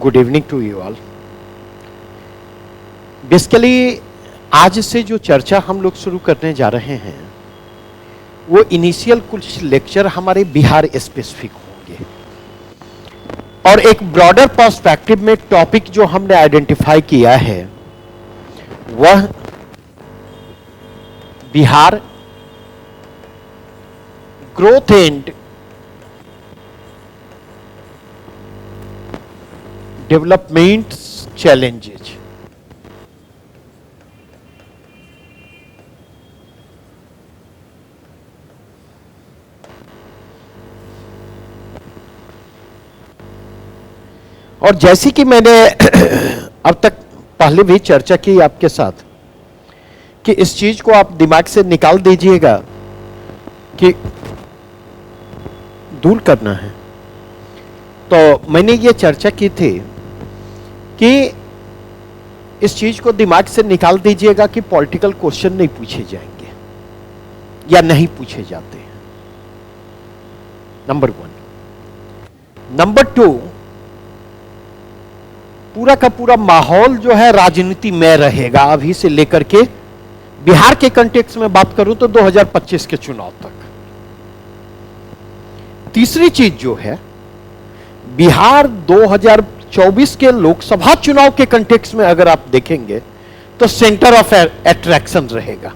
Good evening to you all. Basically आज से जो चर्चा हम लोग शुरू करने जा रहे हैं वो इनिशियल कुछ लेक्चर हमारे बिहार स्पेसिफिक होंगे और एक ब्रॉडर पर्सपेक्टिव में टॉपिक जो हमने आइडेंटिफाई किया है वह Bihar growth and development challenges. और जैसी कि मैंने अब तक पहले भी चर्चा की आपके साथ कि इस चीज को आप दिमाग से निकाल दीजिएगा कि दूर करना है, तो मैंने ये चर्चा की थी कि इस चीज को दिमाग से निकाल दीजिएगा कि पॉलिटिकल क्वेश्चन नहीं पूछे जाएंगे या नहीं पूछे जाते हैं, नंबर 1। नंबर 2, पूरा का पूरा माहौल जो है राजनीति में रहेगा अभी से लेकर के बिहार के कंटेक्स्ट में बात करूं तो 2025 के चुनाव तक। तीसरी चीज जो है बिहार 2024 के लोकसभा चुनाव के कंटेक्स्ट में अगर आप देखेंगे तो सेंटर ऑफ अट्रैक्शन रहेगा।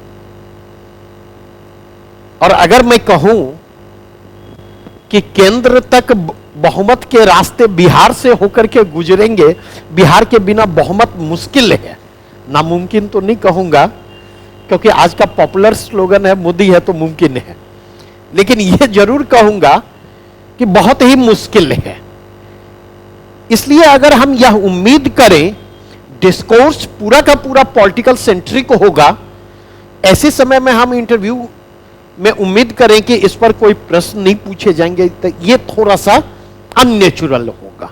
और अगर मैं कहूं कि केंद्र तक बहुमत के रास्ते बिहार से होकर के गुजरेंगे, बिहार के बिना बहुमत मुश्किल है, नामुमकिन तो नहीं कहूंगा क्योंकि आज का पॉपुलर स्लोगन है मोदी है तो मुमकिन है, लेकिन यह जरूर कहूंगा कि बहुत ही मुश्किल है। इसलिए अगर हम यह उम्मीद करें डिस्कोर्स पूरा का पूरा पॉलिटिकल सेंट्रिक होगा, ऐसे समय में हम इंटरव्यू में उम्मीद करें कि इस पर कोई प्रश्न नहीं पूछे जाएंगे तो यह थोड़ा सा अननेचुरल होगा।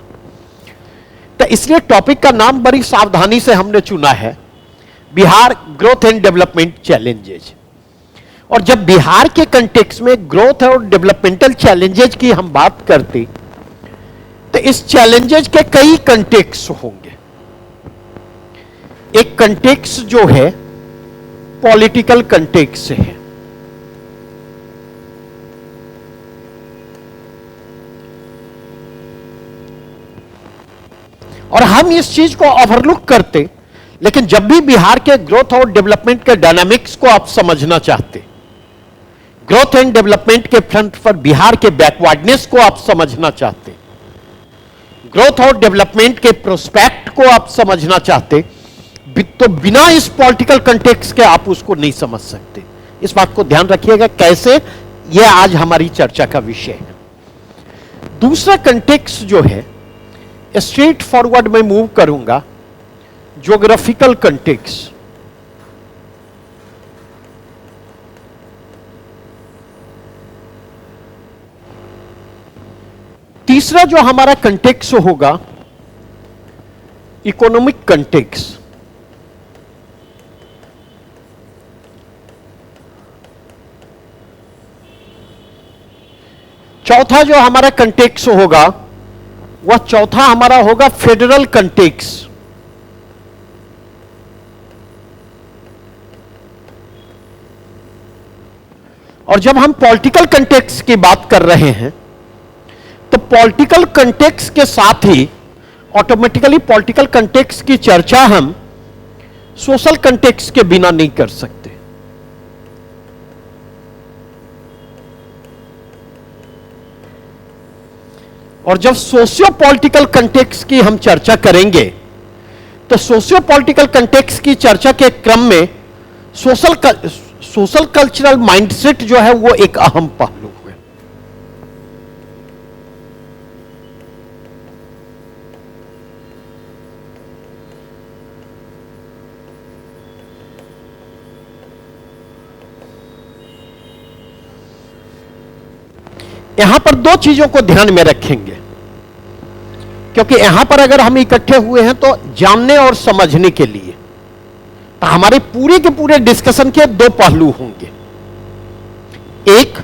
तो इसलिए टॉपिक का नाम बड़ी सावधानी से हमने चुना है, Bihar growth and development challenges. और जब बिहार के कंटेक्स्ट में ग्रोथ और डेवलपमेंटल चैलेंजेज की हम बात करते तो इस चैलेंजेज के कई कंटेक्स्ट होंगे। एक कंटेक्स्ट जो है पॉलिटिकल कंटेक्स्ट है, और हम इस चीज को ओवरलुक करते, लेकिन जब भी बिहार के ग्रोथ और डेवलपमेंट के डायनामिक्स को आप समझना चाहते, ग्रोथ एंड डेवलपमेंट के फ्रंट पर बिहार के बैकवर्डनेस को आप समझना चाहते, ग्रोथ और डेवलपमेंट के प्रोस्पेक्ट को आप समझना चाहते, तो बिना इस पॉलिटिकल कंटेक्स्ट के आप उसको नहीं समझ सकते। इस बात को ध्यान रखिएगा, कैसे यह आज हमारी चर्चा का विषय है। दूसरा कंटेक्स्ट जो है स्ट्रेट फॉरवर्ड में मूव करूंगा, ज्योग्राफिकल कंटेक्स्ट। तीसरा जो हमारा कंटेक्स्ट होगा इकोनॉमिक कंटेक्स्ट। चौथा जो हमारा कंटेक्स्ट होगा वह चौथा हमारा होगा फेडरल कंटेक्स्ट। और जब हम पॉलिटिकल कंटेक्स्ट की बात कर रहे हैं तो पॉलिटिकल कंटेक्स्ट के साथ ही ऑटोमेटिकली पॉलिटिकल कंटेक्स्ट की चर्चा हम सोशल कंटेक्स्ट के बिना नहीं कर सकते। और जब सोशियो पॉलिटिकल कंटेक्स्ट की हम चर्चा करेंगे तो सोशियो पॉलिटिकल कंटेक्स्ट की चर्चा के क्रम में सोशल कल्चरल माइंडसेट जो है वो एक अहम पहलू है। यहां पर दो चीजों को ध्यान में रखेंगे, क्योंकि यहां पर अगर हम इकट्ठे हुए हैं तो जानने और समझने के लिए, तो हमारे पूरे के पूरे डिस्कशन के दो पहलू होंगे। एक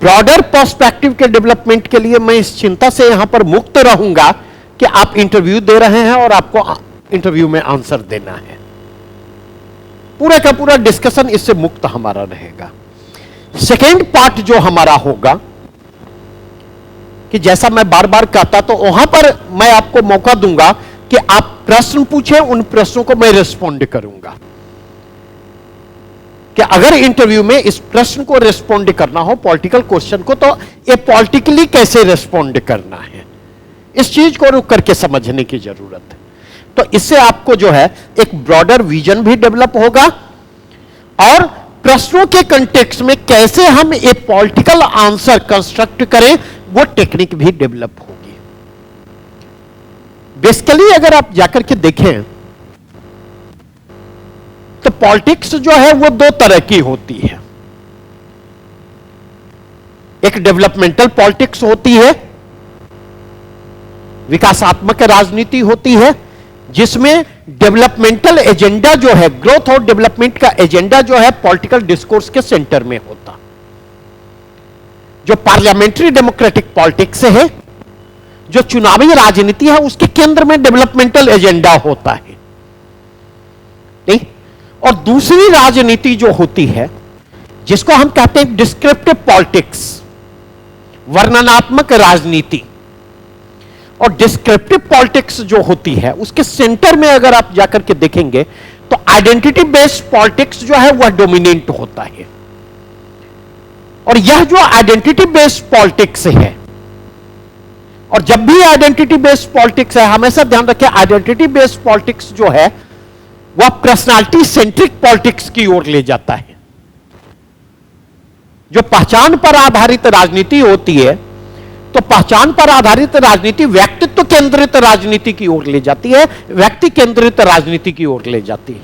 ब्रॉडर पर्सपेक्टिव के डेवलपमेंट के लिए मैं इस चिंता से यहां पर मुक्त रहूंगा कि आप इंटरव्यू दे रहे हैं और आपको इंटरव्यू में आंसर देना है। पूरा का पूरा डिस्कशन इससे मुक्त हमारा रहेगा। सेकेंड पार्ट जो हमारा होगा कि जैसा मैं बार बार कहता, तो वहां पर मैं आपको मौका दूंगा कि आप प्रश्न पूछें, उन प्रश्नों को मैं रिस्पॉन्ड करूंगा। कि अगर इंटरव्यू में इस प्रश्न को रिस्पॉन्ड करना हो, पॉलिटिकल क्वेश्चन को, तो ये पॉलिटिकली कैसे रिस्पॉन्ड करना है, इस चीज को रुक करके समझने की जरूरत है। तो इससे आपको जो है एक ब्रॉडर विजन भी डेवलप होगा और प्रश्नों के कंटेक्स्ट में कैसे हम एक पॉलिटिकल आंसर कंस्ट्रक्ट करें, वो टेक्निक भी डेवलप होगी। बेसिकली अगर आप जाकर के देखें तो पॉलिटिक्स जो है वो दो तरह की होती है। एक डेवलपमेंटल पॉलिटिक्स होती है, विकासात्मक राजनीति होती है, जिसमें डेवलपमेंटल एजेंडा जो है, ग्रोथ और डेवलपमेंट का एजेंडा जो है पॉलिटिकल डिस्कोर्स के सेंटर में होता। जो पार्लियामेंट्री डेमोक्रेटिक पॉलिटिक्स है, जो चुनावी राजनीति है, उसके केंद्र में डेवलपमेंटल एजेंडा होता है, नहीं? और दूसरी राजनीति जो होती है, जिसको हम कहते हैं डिस्क्रिप्टिव पॉलिटिक्स, वर्णनात्मक राजनीति, और डिस्क्रिप्टिव पॉलिटिक्स जो होती है उसके सेंटर में अगर आप जाकर के देखेंगे तो आइडेंटिटी बेस्ड पॉलिटिक्स जो है वह डोमिनेंट होता है। और यह जो आइडेंटिटी बेस्ड पॉलिटिक्स है, और जब भी आइडेंटिटी बेस्ड पॉलिटिक्स है, हमेशा ध्यान रखें आइडेंटिटी बेस्ड पॉलिटिक्स जो है वह पर्सनालिटी सेंट्रिक पॉलिटिक्स की ओर ले जाता है। जो पहचान पर आधारित राजनीति होती है, तो पहचान पर आधारित राजनीति व्यक्तित्व केंद्रित राजनीति की ओर ले जाती है, व्यक्ति केंद्रित राजनीति की ओर ले जाती है।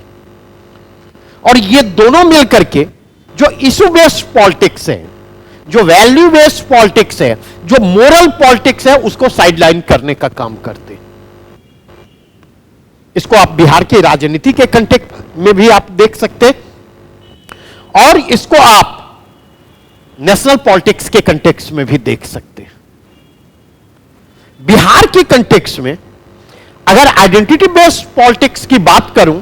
और ये दोनों मिलकर के जो इशू बेस्ड पॉलिटिक्स है, जो वैल्यू बेस्ड पॉलिटिक्स है, जो मोरल पॉलिटिक्स है, उसको साइडलाइन करने का काम करते हैं। इसको आप बिहार की राजनीति के कंटेक्स्ट में भी आप देख सकते हैं और इसको आप नेशनल पॉलिटिक्स के कंटेक्स्ट में भी देख सकते हैं। बिहार के कंटेक्स्ट में अगर आइडेंटिटी बेस्ड पॉलिटिक्स की बात करूं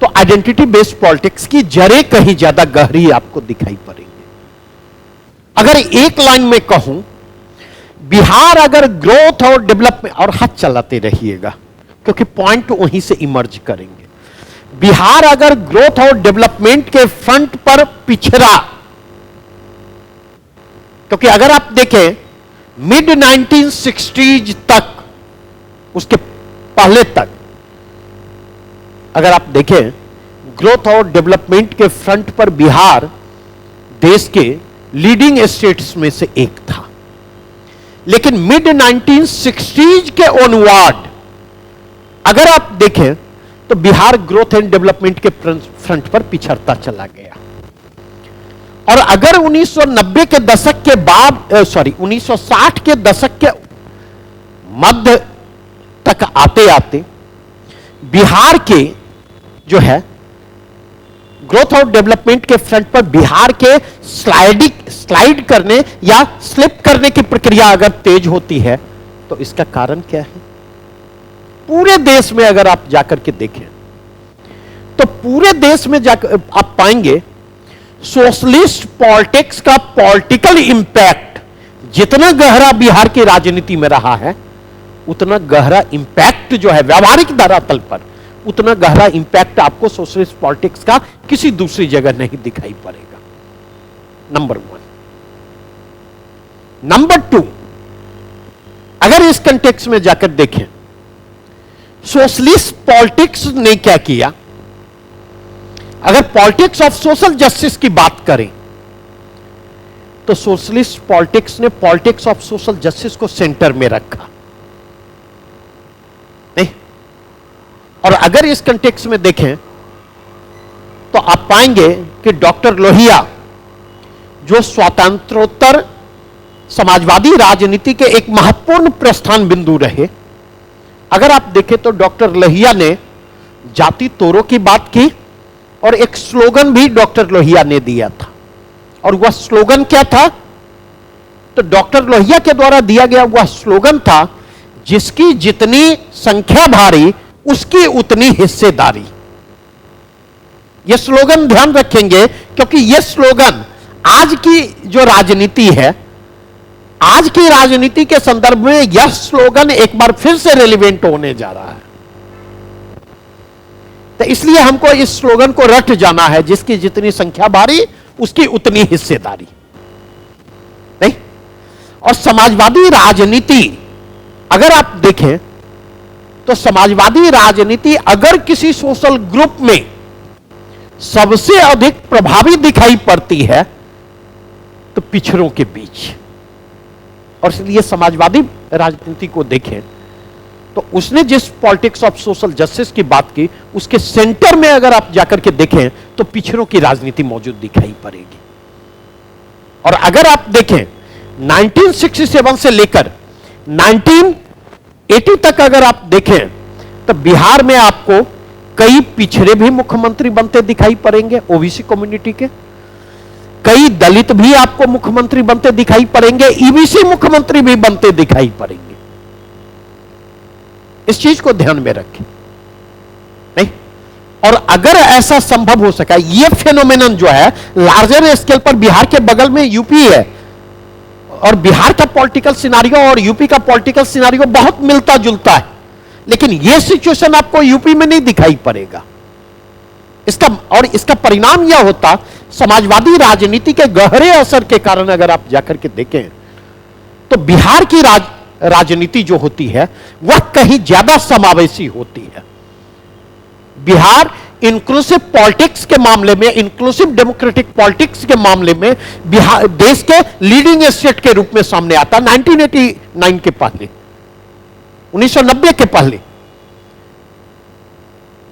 तो आइडेंटिटी बेस्ड पॉलिटिक्स की जड़ें कहीं ज्यादा गहरी आपको दिखाई पड़ेंगी। अगर एक लाइन में कहूं, बिहार अगर ग्रोथ और डेवलपमेंट, और हाथ चलाते रहिएगा क्योंकि पॉइंट वहीं से इमर्ज करेंगे, बिहार अगर ग्रोथ और डेवलपमेंट के फ्रंट पर पिछड़ा, क्योंकि अगर आप देखें मिड 1960s तक, उसके पहले तक अगर आप देखें ग्रोथ और डेवलपमेंट के फ्रंट पर बिहार देश के लीडिंग स्टेट्स में से एक था। लेकिन मिड 1960s के ऑनवर्ड अगर आप देखें तो बिहार ग्रोथ एंड डेवलपमेंट के फ्रंट पर पिछड़ता चला गया। और अगर 1990 के दशक के बाद 1960 के दशक के मध्य तक आते आते बिहार के जो है ग्रोथ और डेवलपमेंट के फ्रंट पर बिहार के स्लाइड करने या स्लिप करने की प्रक्रिया अगर तेज होती है, तो इसका कारण क्या है? पूरे देश में अगर आप जाकर के देखें तो पूरे देश में जाकर आप पाएंगे सोशलिस्ट पॉलिटिक्स का पॉलिटिकल इंपैक्ट जितना गहरा बिहार की राजनीति में रहा है, उतना गहरा इंपैक्ट जो है व्यावहारिक धरातल पर, उतना गहरा इंपैक्ट आपको सोशलिस्ट पॉलिटिक्स का किसी दूसरी जगह नहीं दिखाई पड़ेगा। नंबर 1। नंबर 2, अगर इस कंटेक्स्ट में जाकर देखें सोशलिस्ट पॉलिटिक्स ने क्या किया, अगर पॉलिटिक्स ऑफ सोशल जस्टिस की बात करें तो सोशलिस्ट पॉलिटिक्स ने पॉलिटिक्स ऑफ सोशल जस्टिस को सेंटर में रखा, नहीं? और अगर इस कंटेक्स्ट में देखें तो आप पाएंगे कि डॉक्टर लोहिया जो स्वातंत्रोत्तर समाजवादी राजनीति के एक महत्वपूर्ण प्रस्थान बिंदु रहे, अगर आप देखें तो डॉक्टर लोहिया ने जाति तोड़ो की बात की और एक स्लोगन भी डॉक्टर लोहिया ने दिया था। और वह स्लोगन क्या था? तो डॉक्टर लोहिया के द्वारा दिया गया वह स्लोगन था, जिसकी जितनी संख्या भारी उसकी उतनी हिस्सेदारी। यह स्लोगन ध्यान रखेंगे, क्योंकि यह स्लोगन आज की जो राजनीति है, आज की राजनीति के संदर्भ में यह स्लोगन एक बार फिर से रेलिवेंट होने जा रहा है। तो इसलिए हमको इस स्लोगन को रट जाना है, जिसकी जितनी संख्या भारी उसकी उतनी हिस्सेदारी। नहीं, और समाजवादी राजनीति अगर आप देखें तो समाजवादी राजनीति अगर किसी सोशल ग्रुप में सबसे अधिक प्रभावी दिखाई पड़ती है तो पिछड़ों के बीच। और इसलिए समाजवादी राजनीति को देखें तो उसने जिस पॉलिटिक्स ऑफ सोशल जस्टिस की बात की, उसके सेंटर में अगर आप जाकर के देखें तो पिछड़ों की राजनीति मौजूद दिखाई पड़ेगी। और अगर आप देखें 1967 से लेकर 1980 तक अगर आप देखें तो बिहार में आपको कई पिछड़े भी मुख्यमंत्री बनते दिखाई पड़ेंगे, ओबीसी कम्युनिटी के। कई दलित भी आपको मुख्यमंत्री बनते दिखाई पड़ेंगे, ईबीसी मुख्यमंत्री भी बनते दिखाई पड़ेंगे। इस चीज को ध्यान में रखें। नहीं, और अगर ऐसा संभव हो सका, यह फेनोमेनन जो है लार्जर स्केल पर, बिहार के बगल में यूपी है और बिहार का पॉलिटिकल सिनारियो और यूपी का पॉलिटिकल सिनारियो बहुत मिलता जुलता है, लेकिन यह सिचुएशन आपको यूपी में नहीं दिखाई पड़ेगा। इसका परिणाम यह होता, समाजवादी राजनीति के गहरे असर के कारण अगर आप जाकर के देखें तो बिहार की राजनीति जो होती है वह कहीं ज्यादा समावेशी होती है। बिहार इंक्लूसिव पॉलिटिक्स के मामले में, इंक्लूसिव डेमोक्रेटिक पॉलिटिक्स के मामले में बिहार देश के लीडिंग स्टेट के रूप में सामने आता 1989 के पहले, 1990 के पहले,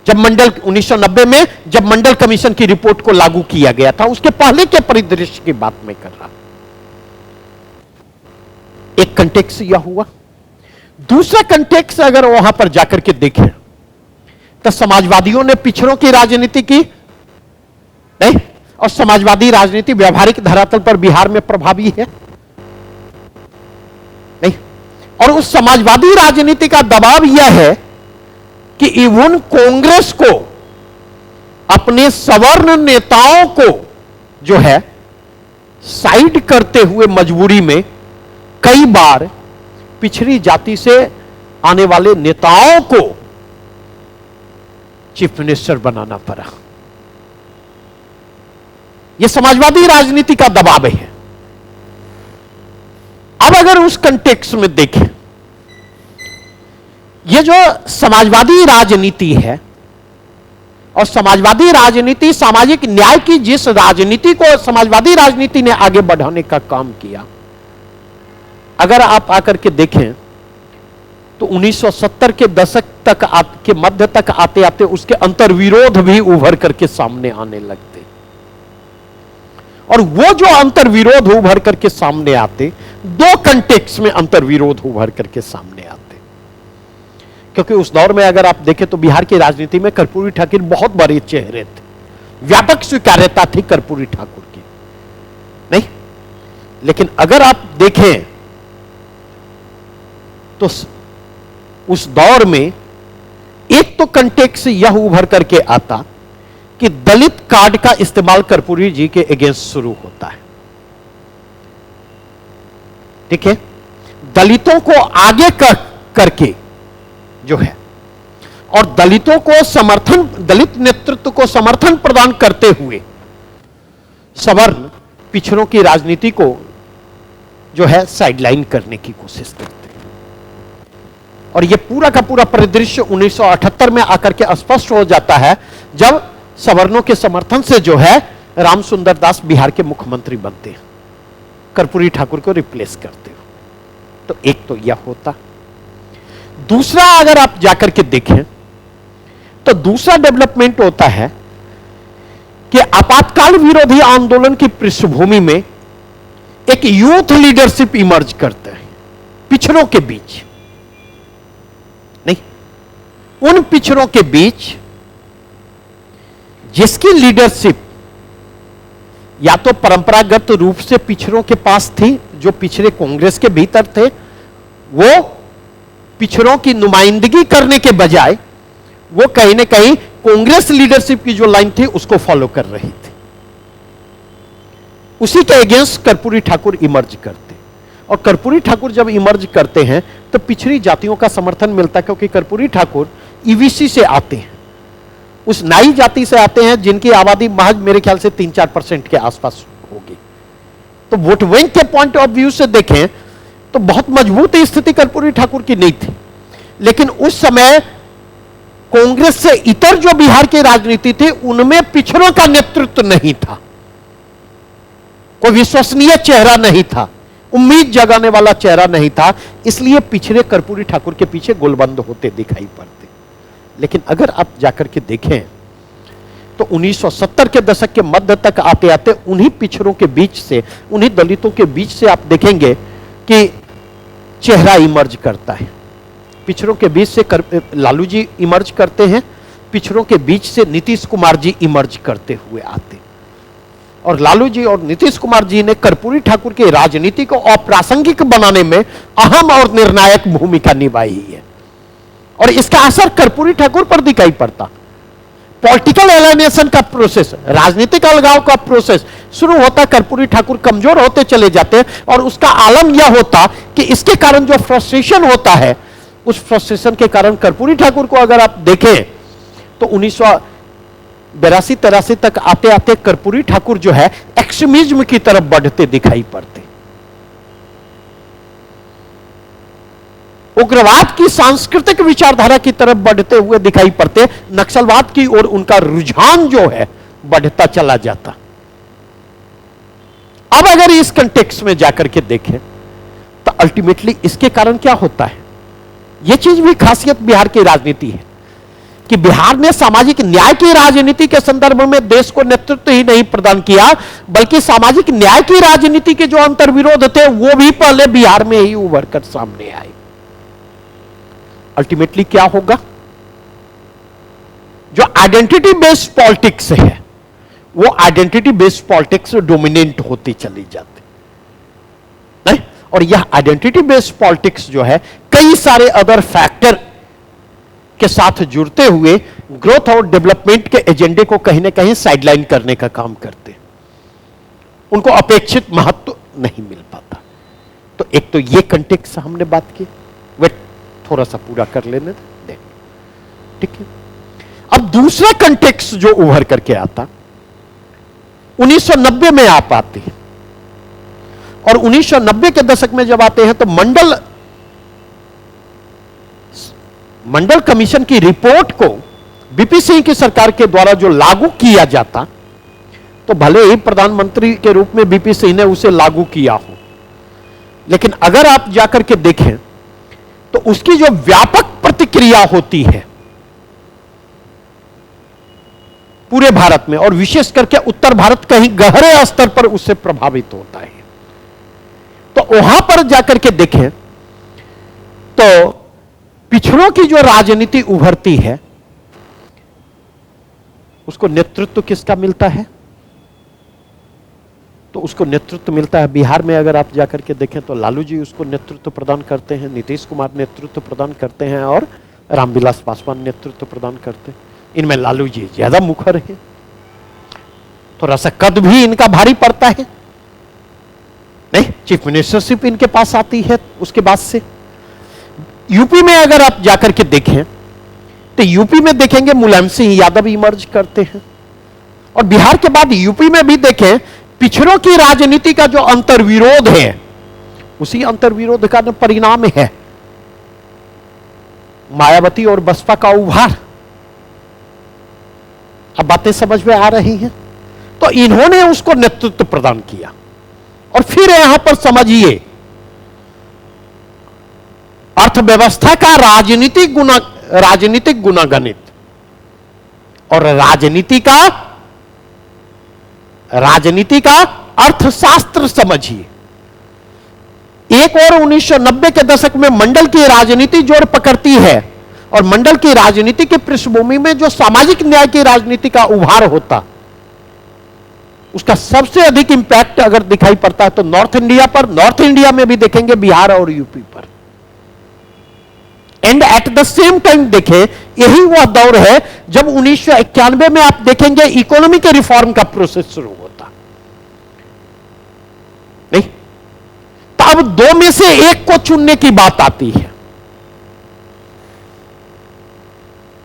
जब 1990 में जब मंडल कमीशन की रिपोर्ट को लागू किया गया था, उसके पहले के परिदृश्य की बात मैं कर रहा हूं। एक कंटेक्स यह हुआ। दूसरा कंटेक्स अगर वहां पर जाकर के देखें तो समाजवादियों ने पिछड़ों की राजनीति की नहीं, और समाजवादी राजनीति व्यवहारिक धरातल पर बिहार में प्रभावी है नहीं, और उस समाजवादी राजनीति का दबाव यह है कि इवन कांग्रेस को अपने सवर्ण नेताओं को जो है साइड करते हुए मजबूरी में कई बार पिछड़ी जाति से आने वाले नेताओं को चीफ मिनिस्टर बनाना पड़ा। यह समाजवादी राजनीति का दबाव है। अब अगर उस कंटेक्स्ट में देखें, यह जो समाजवादी राजनीति है और समाजवादी राजनीति सामाजिक न्याय की जिस राजनीति को समाजवादी राजनीति ने आगे बढ़ाने का काम किया, अगर आप आकर के देखें तो 1970 के दशक तक के मध्य तक आते आते उसके अंतर्विरोध भी उभर करके सामने आने लगते, और वो जो अंतर्विरोध उभर करके सामने आते, दो कंटेक्स्ट में अंतर्विरोध उभर करके सामने आते। क्योंकि उस दौर में अगर आप देखें तो बिहार की राजनीति में कर्पूरी ठाकुर बहुत बड़े चेहरे थे, व्यापक स्वीकार्यता थी कर्पूरी ठाकुर की नहीं, लेकिन अगर आप देखें तो उस दौर में एक तो कंटेक्स्ट यह उभर करके आता कि दलित कार्ड का इस्तेमाल कर्पूरी जी के अगेंस्ट शुरू होता है। ठीक है, दलितों को आगे करके जो है, और दलितों को समर्थन, दलित नेतृत्व को समर्थन प्रदान करते हुए सवर्ण पिछड़ों की राजनीति को जो है साइडलाइन करने की कोशिश करते हैं। और यह पूरा का पूरा परिदृश्य 1978 में आकर के स्पष्ट हो जाता है, जब सवर्णों के समर्थन से जो है रामसुंदर दास बिहार के मुख्यमंत्री बनते हैं, कर्पूरी ठाकुर को रिप्लेस करते हो। तो एक तो यह होता। दूसरा अगर आप जाकर के देखें तो दूसरा डेवलपमेंट होता है कि आपातकाल विरोधी आंदोलन की पृष्ठभूमि में एक यूथ लीडरशिप इमर्ज करते हैं पिछड़ों के बीच नहीं, उन पिछड़ों के बीच जिसकी लीडरशिप या तो परंपरागत रूप से पिछड़ों के पास थी, जो पिछड़े कांग्रेस के भीतर थे, वो पिछड़ों की नुमाइंदगी करने के बजाय वो कहीं ना कहीं कांग्रेस लीडरशिप की जो लाइन थी उसको फॉलो कर रही थी। उसी के अगेंस्ट कर्पूरी ठाकुर इमर्ज करते, और कर्पूरी ठाकुर जब इमर्ज करते हैं तो पिछड़ी जातियों का समर्थन मिलता है, क्योंकि कर्पूरी ठाकुर ईवीसी से आते हैं, उस नाई जाति से आते हैं जिनकी आबादी महज मेरे ख्याल से 3-4% के आसपास होगी। तो वोट बैंक के पॉइंट ऑफ व्यू से देखें तो बहुत मजबूत स्थिति कर्पूरी ठाकुर की नहीं थी, लेकिन उस समय कांग्रेस से इतर जो बिहार की राजनीति थी उनमें पिछड़ों का नेतृत्व नहीं था, कोई विश्वसनीय चेहरा नहीं था, उम्मीद जगाने वाला चेहरा नहीं था, इसलिए पिछड़े कर्पूरी ठाकुर के पीछे गोलबंद होते दिखाई पड़ते। लेकिन अगर आप जाकर के देखें तो 1970 के दशक के मध्य तक आते आते उन्हीं पिछड़ों के बीच से, उन्हीं दलितों के बीच से आप देखेंगे कि चेहरा इमर्ज करता है। पिछड़ों के बीच से लालू जी इमर्ज करते हैं, पिछड़ों के बीच से नीतीश कुमार जी इमर्ज करते हुए आते, और लालू जी और नीतीश कुमार जी ने कर्पूरी ठाकुर की राजनीति को अप्रासंगिक बनाने में अहम और निर्णायक भूमिका निभाई है, और इसका असर कर्पूरी ठाकुर पर दिखाई पड़ता। पॉलिटिकल एलाइनेशन का प्रोसेस, राजनीतिक अलगाव का प्रोसेस शुरू होता, कर्पूरी ठाकुर कमजोर होते चले जाते, और उसका आलम यह होता कि इसके कारण जो फ्रस्ट्रेशन होता है, उस फ्रस्ट्रेशन के कारण कर्पूरी ठाकुर को अगर आप देखें तो 1982-83 तक आते आते कर्पूरी ठाकुर जो है एक्सट्रीमिज्म की तरफ बढ़ते दिखाई पड़ते, उग्रवाद की सांस्कृतिक विचारधारा की तरफ बढ़ते हुए दिखाई पड़ते, नक्सलवाद की ओर उनका रुझान जो है बढ़ता चला जाता। अब अगर इस कंटेक्स्ट में जाकर के देखें तो अल्टीमेटली इसके कारण क्या होता है, यह चीज भी खासियत बिहार की राजनीति है कि बिहार ने सामाजिक न्याय की राजनीति के संदर्भ में देश को नेतृत्व ही नहीं प्रदान किया, बल्कि सामाजिक न्याय की राजनीति के जो अंतर्विरोध थे वो भी पहले बिहार में ही उभर कर सामने आए। अल्टीमेटली क्या होगा, जो आइडेंटिटी बेस्ड पॉलिटिक्स है वो आइडेंटिटी बेस्ड पॉलिटिक्स डोमिनेंट होती चली जाती नहीं, और यह आइडेंटिटी बेस्ड पॉलिटिक्स जो है कई सारे अदर फैक्टर के साथ जुड़ते हुए ग्रोथ और डेवलपमेंट के एजेंडे को कहीं ना कहीं साइडलाइन करने का काम करते, उनको अपेक्षित महत्व नहीं मिल पाता। तो एक तो ये कंटेक्स्ट हमने बात की, वे थोड़ा सा पूरा कर लेने दें, ठीक है। अब दूसरा कंटेक्स्ट जो उभर करके आता 1990 में आप आते हैं, और 1990 के दशक में जब आते हैं तो मंडल कमीशन की रिपोर्ट को बीपी सिंह की सरकार के द्वारा जो लागू किया जाता, तो भले ही प्रधानमंत्री के रूप में बीपी सिंह ने उसे लागू किया हो, लेकिन अगर आप जाकर के देखें तो उसकी जो व्यापक प्रतिक्रिया होती है पूरे भारत में, और विशेष करके उत्तर भारत कहीं गहरे स्तर पर उससे प्रभावित होता है। तो वहां पर जाकर के देखें तो पिछड़ों की जो राजनीति उभरती है उसको नेतृत्व किसका मिलता है, तो उसको नेतृत्व मिलता है बिहार में अगर आप जाकर के देखें तो लालू जी उसको नेतृत्व प्रदान करते हैं, नीतीश कुमार नेतृत्व प्रदान करते हैं, और रामविलास पासवान नेतृत्व प्रदान करते हैं। इनमें लालू जी ज्यादा मुखर है, थोड़ा सा कद भी इनका भारी पड़ता है, नहीं, चीफ मिनिस्टरशिप इनके पास आती है उसके बाद से। यूपी में अगर आप जाकर के देखें तो यूपी में देखेंगे मुलायम सिंह यादव इमर्ज करते हैं, और बिहार के बाद यूपी में भी देखें पिछड़ों की राजनीति का जो अंतर्विरोध है उसी अंतर्विरोध का परिणाम है मायावती और बसपा का उभार। अब बातें समझ में आ रही हैं, तो इन्होंने उसको नेतृत्व प्रदान किया। और फिर यहां पर समझिए अर्थव्यवस्था का राजनीतिक गुणागणित और राजनीति का अर्थशास्त्र समझिए। एक और 1990 के दशक में मंडल की राजनीति जोर पकड़ती है, और मंडल की राजनीति की पृष्ठभूमि में जो सामाजिक न्याय की राजनीति का उभार होता, उसका सबसे अधिक इंपैक्ट अगर दिखाई पड़ता है तो नॉर्थ इंडिया पर, नॉर्थ इंडिया में भी देखेंगे बिहार और यूपी पर। And at the same time देखें, यही वह दौर है जब 1991 में आप देखेंगे इकोनॉमी के रिफॉर्म का प्रोसेस शुरू होता नहीं। तो अब दो में से एक को चुनने की बात आती है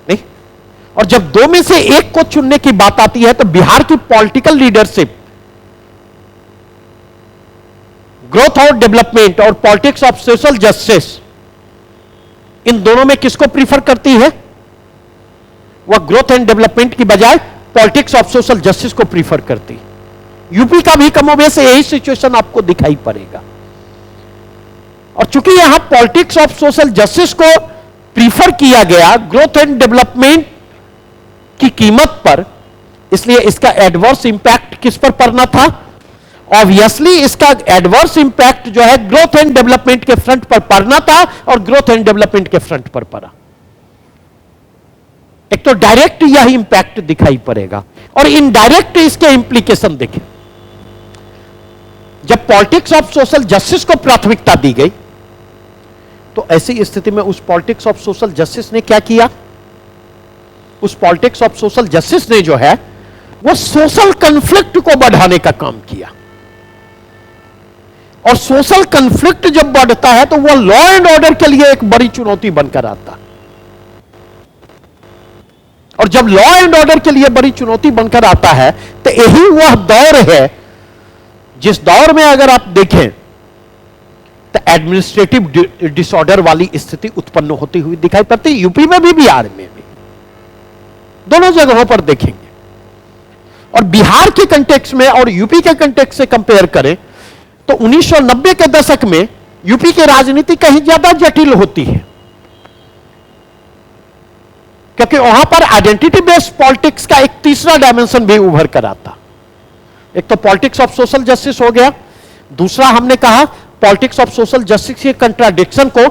नहीं, और जब दो में से एक को चुनने की बात आती है तो बिहार की पॉलिटिकल लीडरशिप ग्रोथ और डेवलपमेंट और पॉलिटिक्स ऑफ सोशल जस्टिस, इन दोनों में किसको प्रीफर करती है? वह ग्रोथ एंड डेवलपमेंट की बजाय पॉलिटिक्स ऑफ सोशल जस्टिस को प्रीफर करती है। यूपी का भी कमोबेश यही सिचुएशन आपको दिखाई पड़ेगा। और चूंकि यहां पॉलिटिक्स ऑफ सोशल जस्टिस को प्रीफर किया गया ग्रोथ एंड डेवलपमेंट की कीमत पर, इसलिए इसका एडवर्स इंपैक्ट किस पर पड़ना था? ऑब्वियसली इसका एडवर्स इंपैक्ट जो है ग्रोथ एंड डेवलपमेंट के फ्रंट पर पड़ना था, और ग्रोथ एंड डेवलपमेंट के फ्रंट पर पड़ा। एक तो डायरेक्ट यह इंपैक्ट दिखाई पड़ेगा, और इनडायरेक्ट इसके इंप्लीकेशन देखें। जब पॉलिटिक्स ऑफ सोशल जस्टिस को प्राथमिकता दी गई, तो ऐसी स्थिति में उस पॉलिटिक्स ऑफ सोशल जस्टिस ने क्या किया? उस पॉलिटिक्स ऑफ सोशल जस्टिस ने जो है वो सोशल कन्फ्लिक्ट को बढ़ाने का काम किया। और सोशल कन्फ्लिक्ट जब बढ़ता है तो वह लॉ एंड ऑर्डर के लिए एक बड़ी चुनौती बनकर आता है। और जब लॉ एंड ऑर्डर के लिए बड़ी चुनौती बनकर आता है, तो यही वह दौर है जिस दौर में अगर आप देखें तो एडमिनिस्ट्रेटिव डिसऑर्डर वाली स्थिति उत्पन्न होती हुई दिखाई पड़ती है। यूपी में भी, बिहार में भी, दोनों जगहों पर देखेंगे। और बिहार के कंटेक्स्ट में और यूपी के कंटेक्स्ट से कंपेयर करें तो 1990 के दशक में यूपी की राजनीति कहीं ज्यादा जटिल होती है, क्योंकि वहां पर आइडेंटिटी बेस्ड पॉलिटिक्स का एक तीसरा डायमेंशन भी उभर कर आता। एक तो पॉलिटिक्स ऑफ सोशल जस्टिस हो गया, दूसरा हमने कहा पॉलिटिक्स ऑफ सोशल जस्टिस के कंट्राडिक्शन को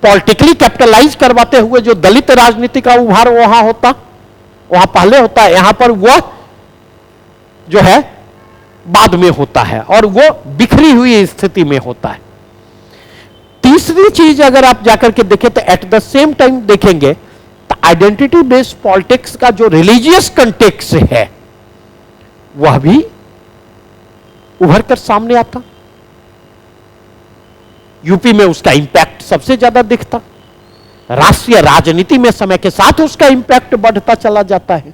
पॉलिटिकली कैपिटलाइज करवाते हुए जो दलित राजनीति का उभार वहां होता, वहां पहले होता है, यहां पर वह जो है बाद में होता है, और वो बिखरी हुई स्थिति में होता है। तीसरी चीज अगर आप जाकर के देखें तो एट द सेम टाइम देखेंगे तो आइडेंटिटी बेस्ड पॉलिटिक्स का जो रिलीजियस कंटेक्स्ट है वह भी उभर कर सामने आता। यूपी में उसका इंपैक्ट सबसे ज्यादा दिखता, राष्ट्रीय राजनीति में समय के साथ उसका इंपैक्ट बढ़ता चला जाता है।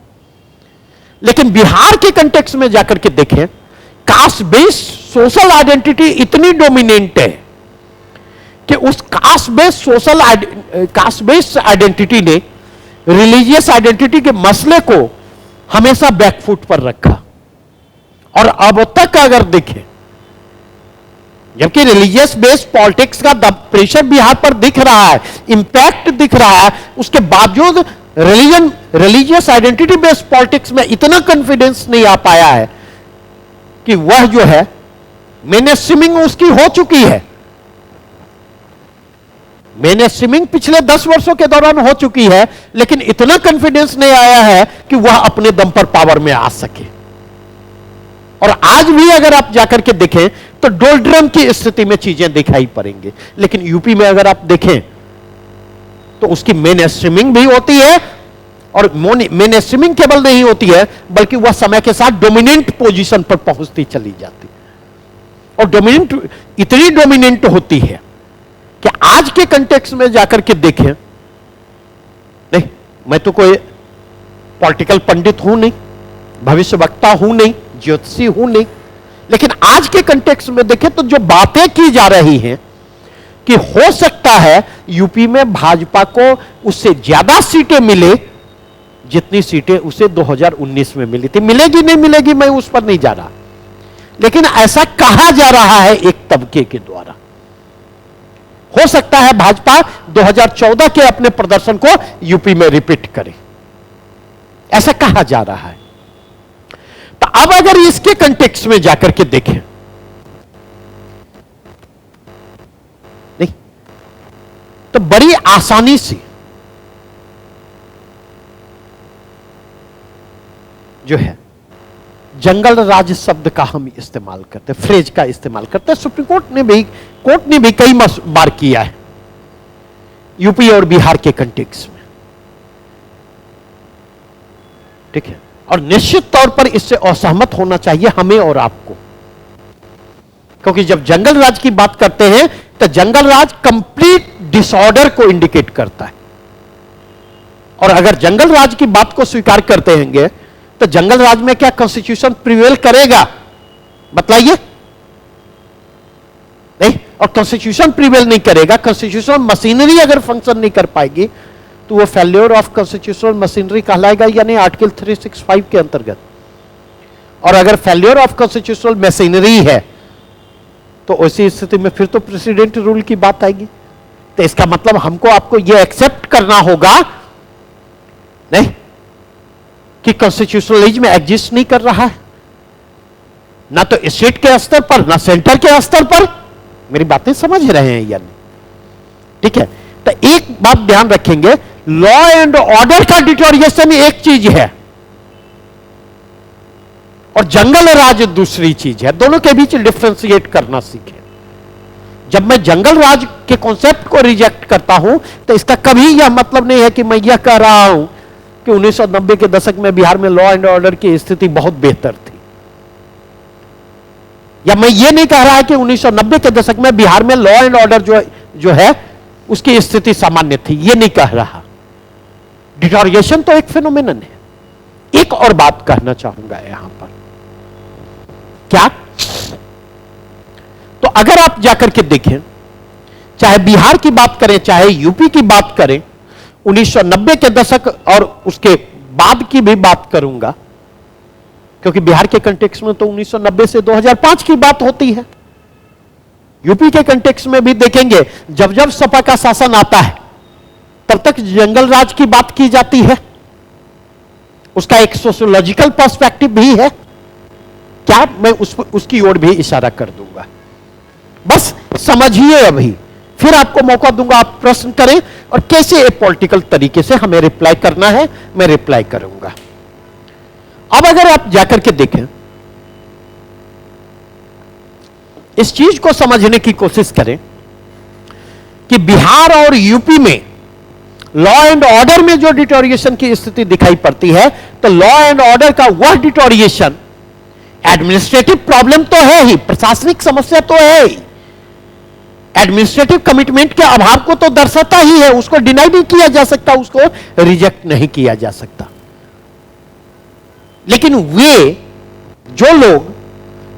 लेकिन बिहार के कंटेक्स्ट में जाकर के देखें, कास्ट बेस्ड सोशल आइडेंटिटी इतनी डोमिनेंट है कि उस कास्ट बेस्ड आइडेंटिटी ने रिलीजियस आइडेंटिटी के मसले को हमेशा बैकफुट पर रखा। और अब तक अगर देखें, जबकि रिलीजियस बेस्ड पॉलिटिक्स का प्रेशर बिहार पर दिख रहा है, इंपैक्ट दिख रहा है, उसके बावजूद रिलीजियस आइडेंटिटी बेस्ड पॉलिटिक्स में इतना कॉन्फिडेंस नहीं आ पाया है कि वह जो है मेनस्ट्रीमिंग उसकी हो चुकी है। मेनस्ट्रीमिंग पिछले 10 वर्षों के दौरान हो चुकी है, लेकिन इतना कॉन्फिडेंस नहीं आया है कि वह अपने दम पर पावर में आ सके। और आज भी अगर आप जाकर के देखें तो डोलड्रम की स्थिति में चीजें दिखाई पड़ेंगी। लेकिन यूपी में अगर आप देखें तो उसकी मेनस्ट्रीमिंग भी होती है, और मेनस्ट्रीमिंग केवल नहीं होती है बल्कि वह समय के साथ डोमिनेंट पोजीशन पर पहुंचती चली जाती है। और डोमिनेंट इतनी डोमिनेंट होती है कि आज के कंटेक्स्ट में जाकर के देखें, नहीं मैं तो कोई पॉलिटिकल पंडित हूं नहीं, भविष्यवक्ता हूं नहीं, ज्योतिषी हूं नहीं, लेकिन आज के कंटेक्स्ट में देखें तो जो बातें की जा रही हैं कि हो सकता है यूपी में भाजपा को उससे ज्यादा सीटें मिले जितनी सीटें उसे 2019 में मिली थी। मिलेगी नहीं मिलेगी मैं उस पर नहीं जा रहा, लेकिन ऐसा कहा जा रहा है एक तबके के द्वारा। हो सकता है भाजपा 2014 के अपने प्रदर्शन को यूपी में रिपीट करे, ऐसा कहा जा रहा है। तो अब अगर इसके कंटेक्स्ट में जाकर के देखें, नहीं तो बड़ी आसानी से जो है जंगल राज शब्द का हम इस्तेमाल करते, फ्रेज का इस्तेमाल करते, सुप्रीम कोर्ट ने भी कई बार किया है। यूपी और बिहार के कंटेक्स्ट में। ठीक है, और निश्चित तौर पर इससे असहमत होना चाहिए हमें और आपको, क्योंकि जब जंगल राज की बात करते हैं तो जंगल राज कंप्लीट डिसऑर्डर को इंडिकेट करता है। और अगर जंगल राज की बात को स्वीकार करते हैं तो जंगल राज में क्या कॉन्स्टिट्यूशन प्रिवेल करेगा? बतलाइए। नहीं, और कॉन्स्टिट्यूशन प्रिवेल नहीं करेगा, कॉन्स्टिट्यूशनल मशीनरी अगर फंक्शन नहीं कर पाएगी तो वो फेल्योर ऑफ कॉन्स्टिट्यूशनल मशीनरी कहलाएगा या नहीं, आर्टिकल 365 के अंतर्गत। और अगर फेल्योर ऑफ कॉन्स्टिट्यूशनल मशीनरी है तो ऐसी स्थिति में फिर तो प्रेसिडेंट रूल की बात आएगी। तो इसका मतलब हमको आपको यह एक्सेप्ट करना होगा नहीं कि कॉन्स्टिट्यूशनलिज्म एग्जिस्ट नहीं कर रहा है, ना तो स्टेट के स्तर पर ना सेंटर के स्तर पर। मेरी बातें समझ रहे हैं यानी? ठीक है, तो एक बात ध्यान रखेंगे, लॉ एंड ऑर्डर का डिटोरिएशन एक चीज है और जंगल राज दूसरी चीज है। दोनों के बीच डिफ्रेंशिएट करना सीखें। जब मैं जंगल राज के कॉन्सेप्ट को रिजेक्ट करता हूं तो इसका कभी यह मतलब नहीं है कि मैं यह कह रहा हूं कि 1990 के दशक में बिहार में लॉ एंड ऑर्डर की स्थिति बहुत बेहतर थी, या मैं यह नहीं कह रहा है कि 1990 के दशक में बिहार में लॉ एंड ऑर्डर जो है उसकी स्थिति सामान्य थी, यह नहीं कह रहा। डिटोरिएशन तो एक फिनोमेनन है। एक और बात कहना चाहूंगा यहां पर, क्या तो अगर आप जाकर के देखें, चाहे बिहार की बात करें चाहे यूपी की बात करें, 1990 के दशक और उसके बाद की भी बात करूंगा, क्योंकि बिहार के कंटेक्स्ट में तो 1990 से 2005 की बात होती है। यूपी के कंटेक्स्ट में भी देखेंगे, जब जब सपा का शासन आता है तब तक जंगल राज की बात की जाती है। उसका एक सोशियोलॉजिकल पर्सपेक्टिव भी है। क्या मैं उसकी ओर भी इशारा कर दूंगा, बस समझिए। अभी फिर आपको मौका दूंगा, आप प्रश्न करें और कैसे एक पॉलिटिकल तरीके से हमें रिप्लाई करना है, मैं रिप्लाई करूंगा। अब अगर आप जाकर के देखें, इस चीज को समझने की कोशिश करें कि बिहार और यूपी में लॉ एंड ऑर्डर में जो डिटोरिएशन की स्थिति दिखाई पड़ती है, तो लॉ एंड ऑर्डर का वह डिटोरिएशन एडमिनिस्ट्रेटिव प्रॉब्लम तो है ही, प्रशासनिक समस्या तो है ही, एडमिनिस्ट्रेटिव कमिटमेंट के अभाव को तो दर्शाता ही है, उसको डिनाई नहीं किया जा सकता, उसको रिजेक्ट नहीं किया जा सकता। लेकिन वे जो लोग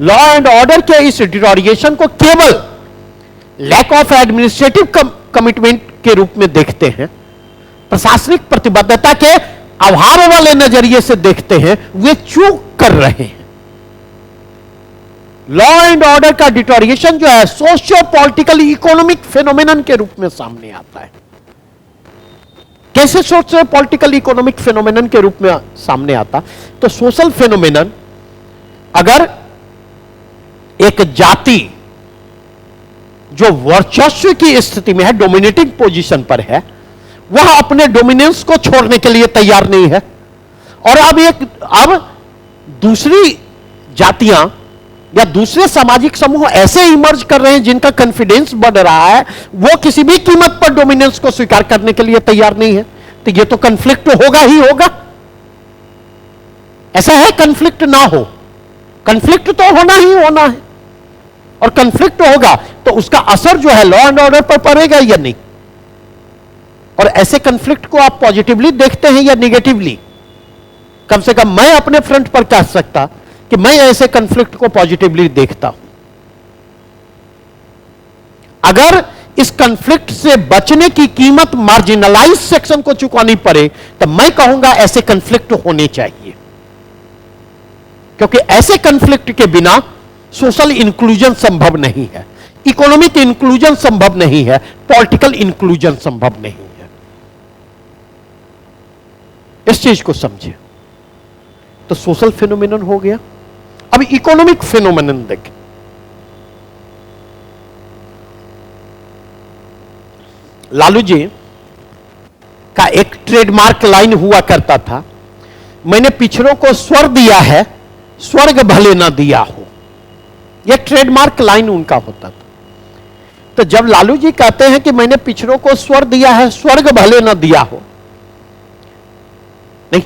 लॉ एंड ऑर्डर के इस डिटोरिएशन को केवल लैक ऑफ एडमिनिस्ट्रेटिव कमिटमेंट के रूप में देखते हैं, प्रशासनिक प्रतिबद्धता के अभाव वाले नजरिए से देखते हैं, वे चूक कर रहे हैं। लॉ एंड ऑर्डर का डिटोरिएशन जो है सोशियो पॉलिटिकल इकोनॉमिक फिनोमेनन के रूप में सामने आता है। कैसे सोशियो पॉलिटिकल इकोनॉमिक फिनोमेनन के रूप में सामने आता? तो सोशल फिनोमेनन, अगर एक जाति जो वर्चस्व की स्थिति में है, डोमिनेटिंग पोजीशन पर है, वह अपने डोमिनेंस को छोड़ने के लिए तैयार नहीं है, और अब दूसरी जातियां या दूसरे सामाजिक समूह ऐसे इमर्ज कर रहे हैं जिनका कॉन्फिडेंस बढ़ रहा है, वो किसी भी कीमत पर डोमिनेंस को स्वीकार करने के लिए तैयार नहीं है, तो ये तो कॉन्फ्लिक्ट होगा ही होगा। ऐसा है कॉन्फ्लिक्ट ना हो? कॉन्फ्लिक्ट तो होना ही होना है, और कॉन्फ्लिक्ट होगा तो उसका असर जो है लॉ एंड ऑर्डर पर पड़ेगा या नहीं। और ऐसे कॉन्फ्लिक्ट को आप पॉजिटिवली देखते हैं या निगेटिवली? कम से कम मैं अपने फ्रंट पर कह सकता कि मैं ऐसे कॉन्फ्लिक्ट को पॉजिटिवली देखता हूं। अगर इस कॉन्फ्लिक्ट से बचने की कीमत मार्जिनलाइज सेक्शन को चुकानी पड़े तो मैं कहूंगा ऐसे कॉन्फ्लिक्ट होने चाहिए, क्योंकि ऐसे कॉन्फ्लिक्ट के बिना सोशल इंक्लूजन संभव नहीं है, इकोनॉमिक इंक्लूजन संभव नहीं है, पॉलिटिकल इंक्लूजन संभव नहीं है। इस चीज को समझे। तो सोशल फिनोमेनन हो गया। अब इकोनॉमिक फिनोमेनन देखें। लालू जी का एक ट्रेडमार्क लाइन हुआ करता था, मैंने पिछड़ों को स्वर दिया है, स्वर्ग भले ना दिया हो। यह ट्रेडमार्क लाइन उनका होता था। तो जब लालू जी कहते हैं कि मैंने पिछड़ों को स्वर्ग दिया है, स्वर्ग भले न दिया हो, नहीं,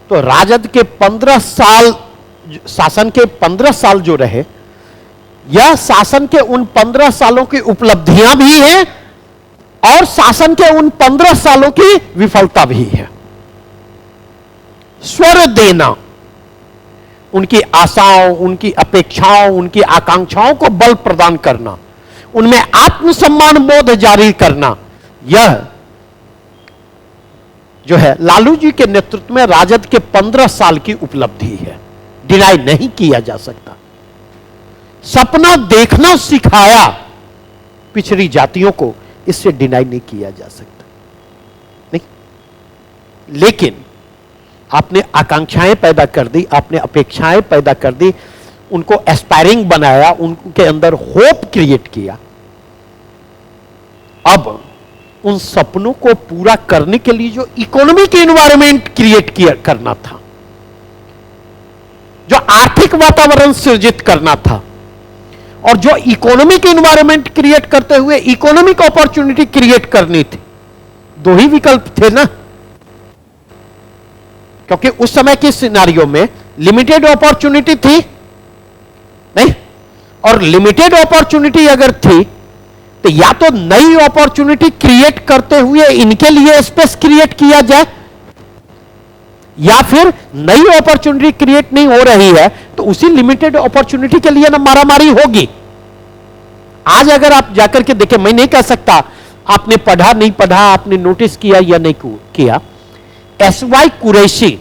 तो राजद के 15 साल शासन के 15 साल जो रहे, यह शासन के उन 15 सालों की उपलब्धियां भी हैं और शासन के उन 15 सालों की विफलता भी है। स्वर देना, उनकी आशाओं, उनकी अपेक्षाओं, उनकी आकांक्षाओं को बल प्रदान करना, उनमें आत्मसम्मान बोध जारी करना, यह जो है लालू जी के नेतृत्व में राजद के 15 साल की उपलब्धि है, डिनाई नहीं किया जा सकता। सपना देखना सिखाया पिछड़ी जातियों को, इससे डिनाई नहीं किया जा सकता। नहीं, लेकिन आपने आकांक्षाएं पैदा कर दी, आपने अपेक्षाएं पैदा कर दी, उनको एस्पायरिंग बनाया, उनके अंदर होप क्रिएट किया। अब उन सपनों को पूरा करने के लिए जो इकोनॉमिक एनवायरनमेंट क्रिएट करना था, जो आर्थिक वातावरण सृजित करना था, और जो इकोनॉमिक एनवायरनमेंट क्रिएट करते हुए इकोनॉमिक अपॉर्चुनिटी क्रिएट करनी थी, दो ही विकल्प थे ना, क्योंकि उस समय के सिनारियो में लिमिटेड अपॉर्चुनिटी थी, नहीं, और लिमिटेड अपॉर्चुनिटी अगर थी तो या तो नई अपॉर्चुनिटी क्रिएट करते हुए इनके लिए स्पेस क्रिएट किया जाए, या फिर नई अपॉर्चुनिटी क्रिएट नहीं हो रही है तो उसी लिमिटेड अपॉर्चुनिटी के लिए ना मारामारी होगी। आज अगर आप जाकर के देखें, मैं नहीं कह सकता आपने पढ़ा नहीं पढ़ा, आपने नोटिस किया या नहीं किया, SY Qureshi,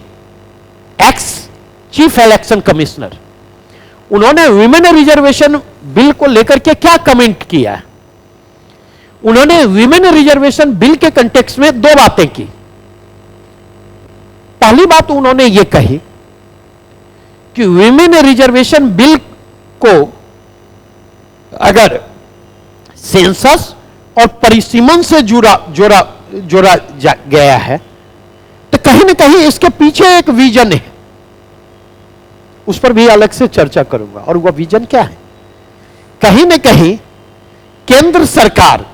ex chief election commissioner, उन्होंने विमेन रिजर्वेशन बिल को लेकर के क्या कमेंट किया है। उन्होंने विमेन रिजर्वेशन बिल के कंटेक्स्ट में दो बातें की। पहली बात उन्होंने यह कही कि विमेन रिजर्वेशन बिल को अगर सेंसस और परिसीमन से जोड़ा गया है तो कहीं ना कहीं इसके पीछे एक विजन है, उस पर भी अलग से चर्चा करूंगा। और वह विजन क्या है? कहीं ना कहीं केंद्र सरकार,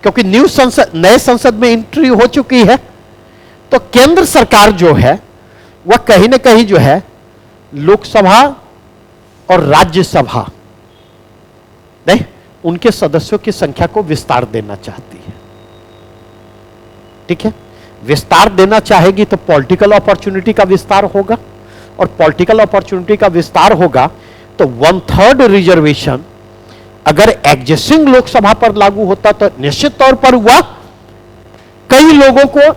क्योंकि नए संसद में एंट्री हो चुकी है, तो केंद्र सरकार जो है वह कहीं ना कहीं जो है लोकसभा और राज्यसभा नहीं, उनके सदस्यों की संख्या को विस्तार देना चाहती है। ठीक है, विस्तार देना चाहेगी तो पॉलिटिकल अपॉर्चुनिटी का विस्तार होगा, और पॉलिटिकल अपॉर्चुनिटी का विस्तार होगा तो 1/3 रिजर्वेशन अगर एग्जिस्टिंग लोकसभा पर लागू होता तो निश्चित तौर पर वह कई लोगों को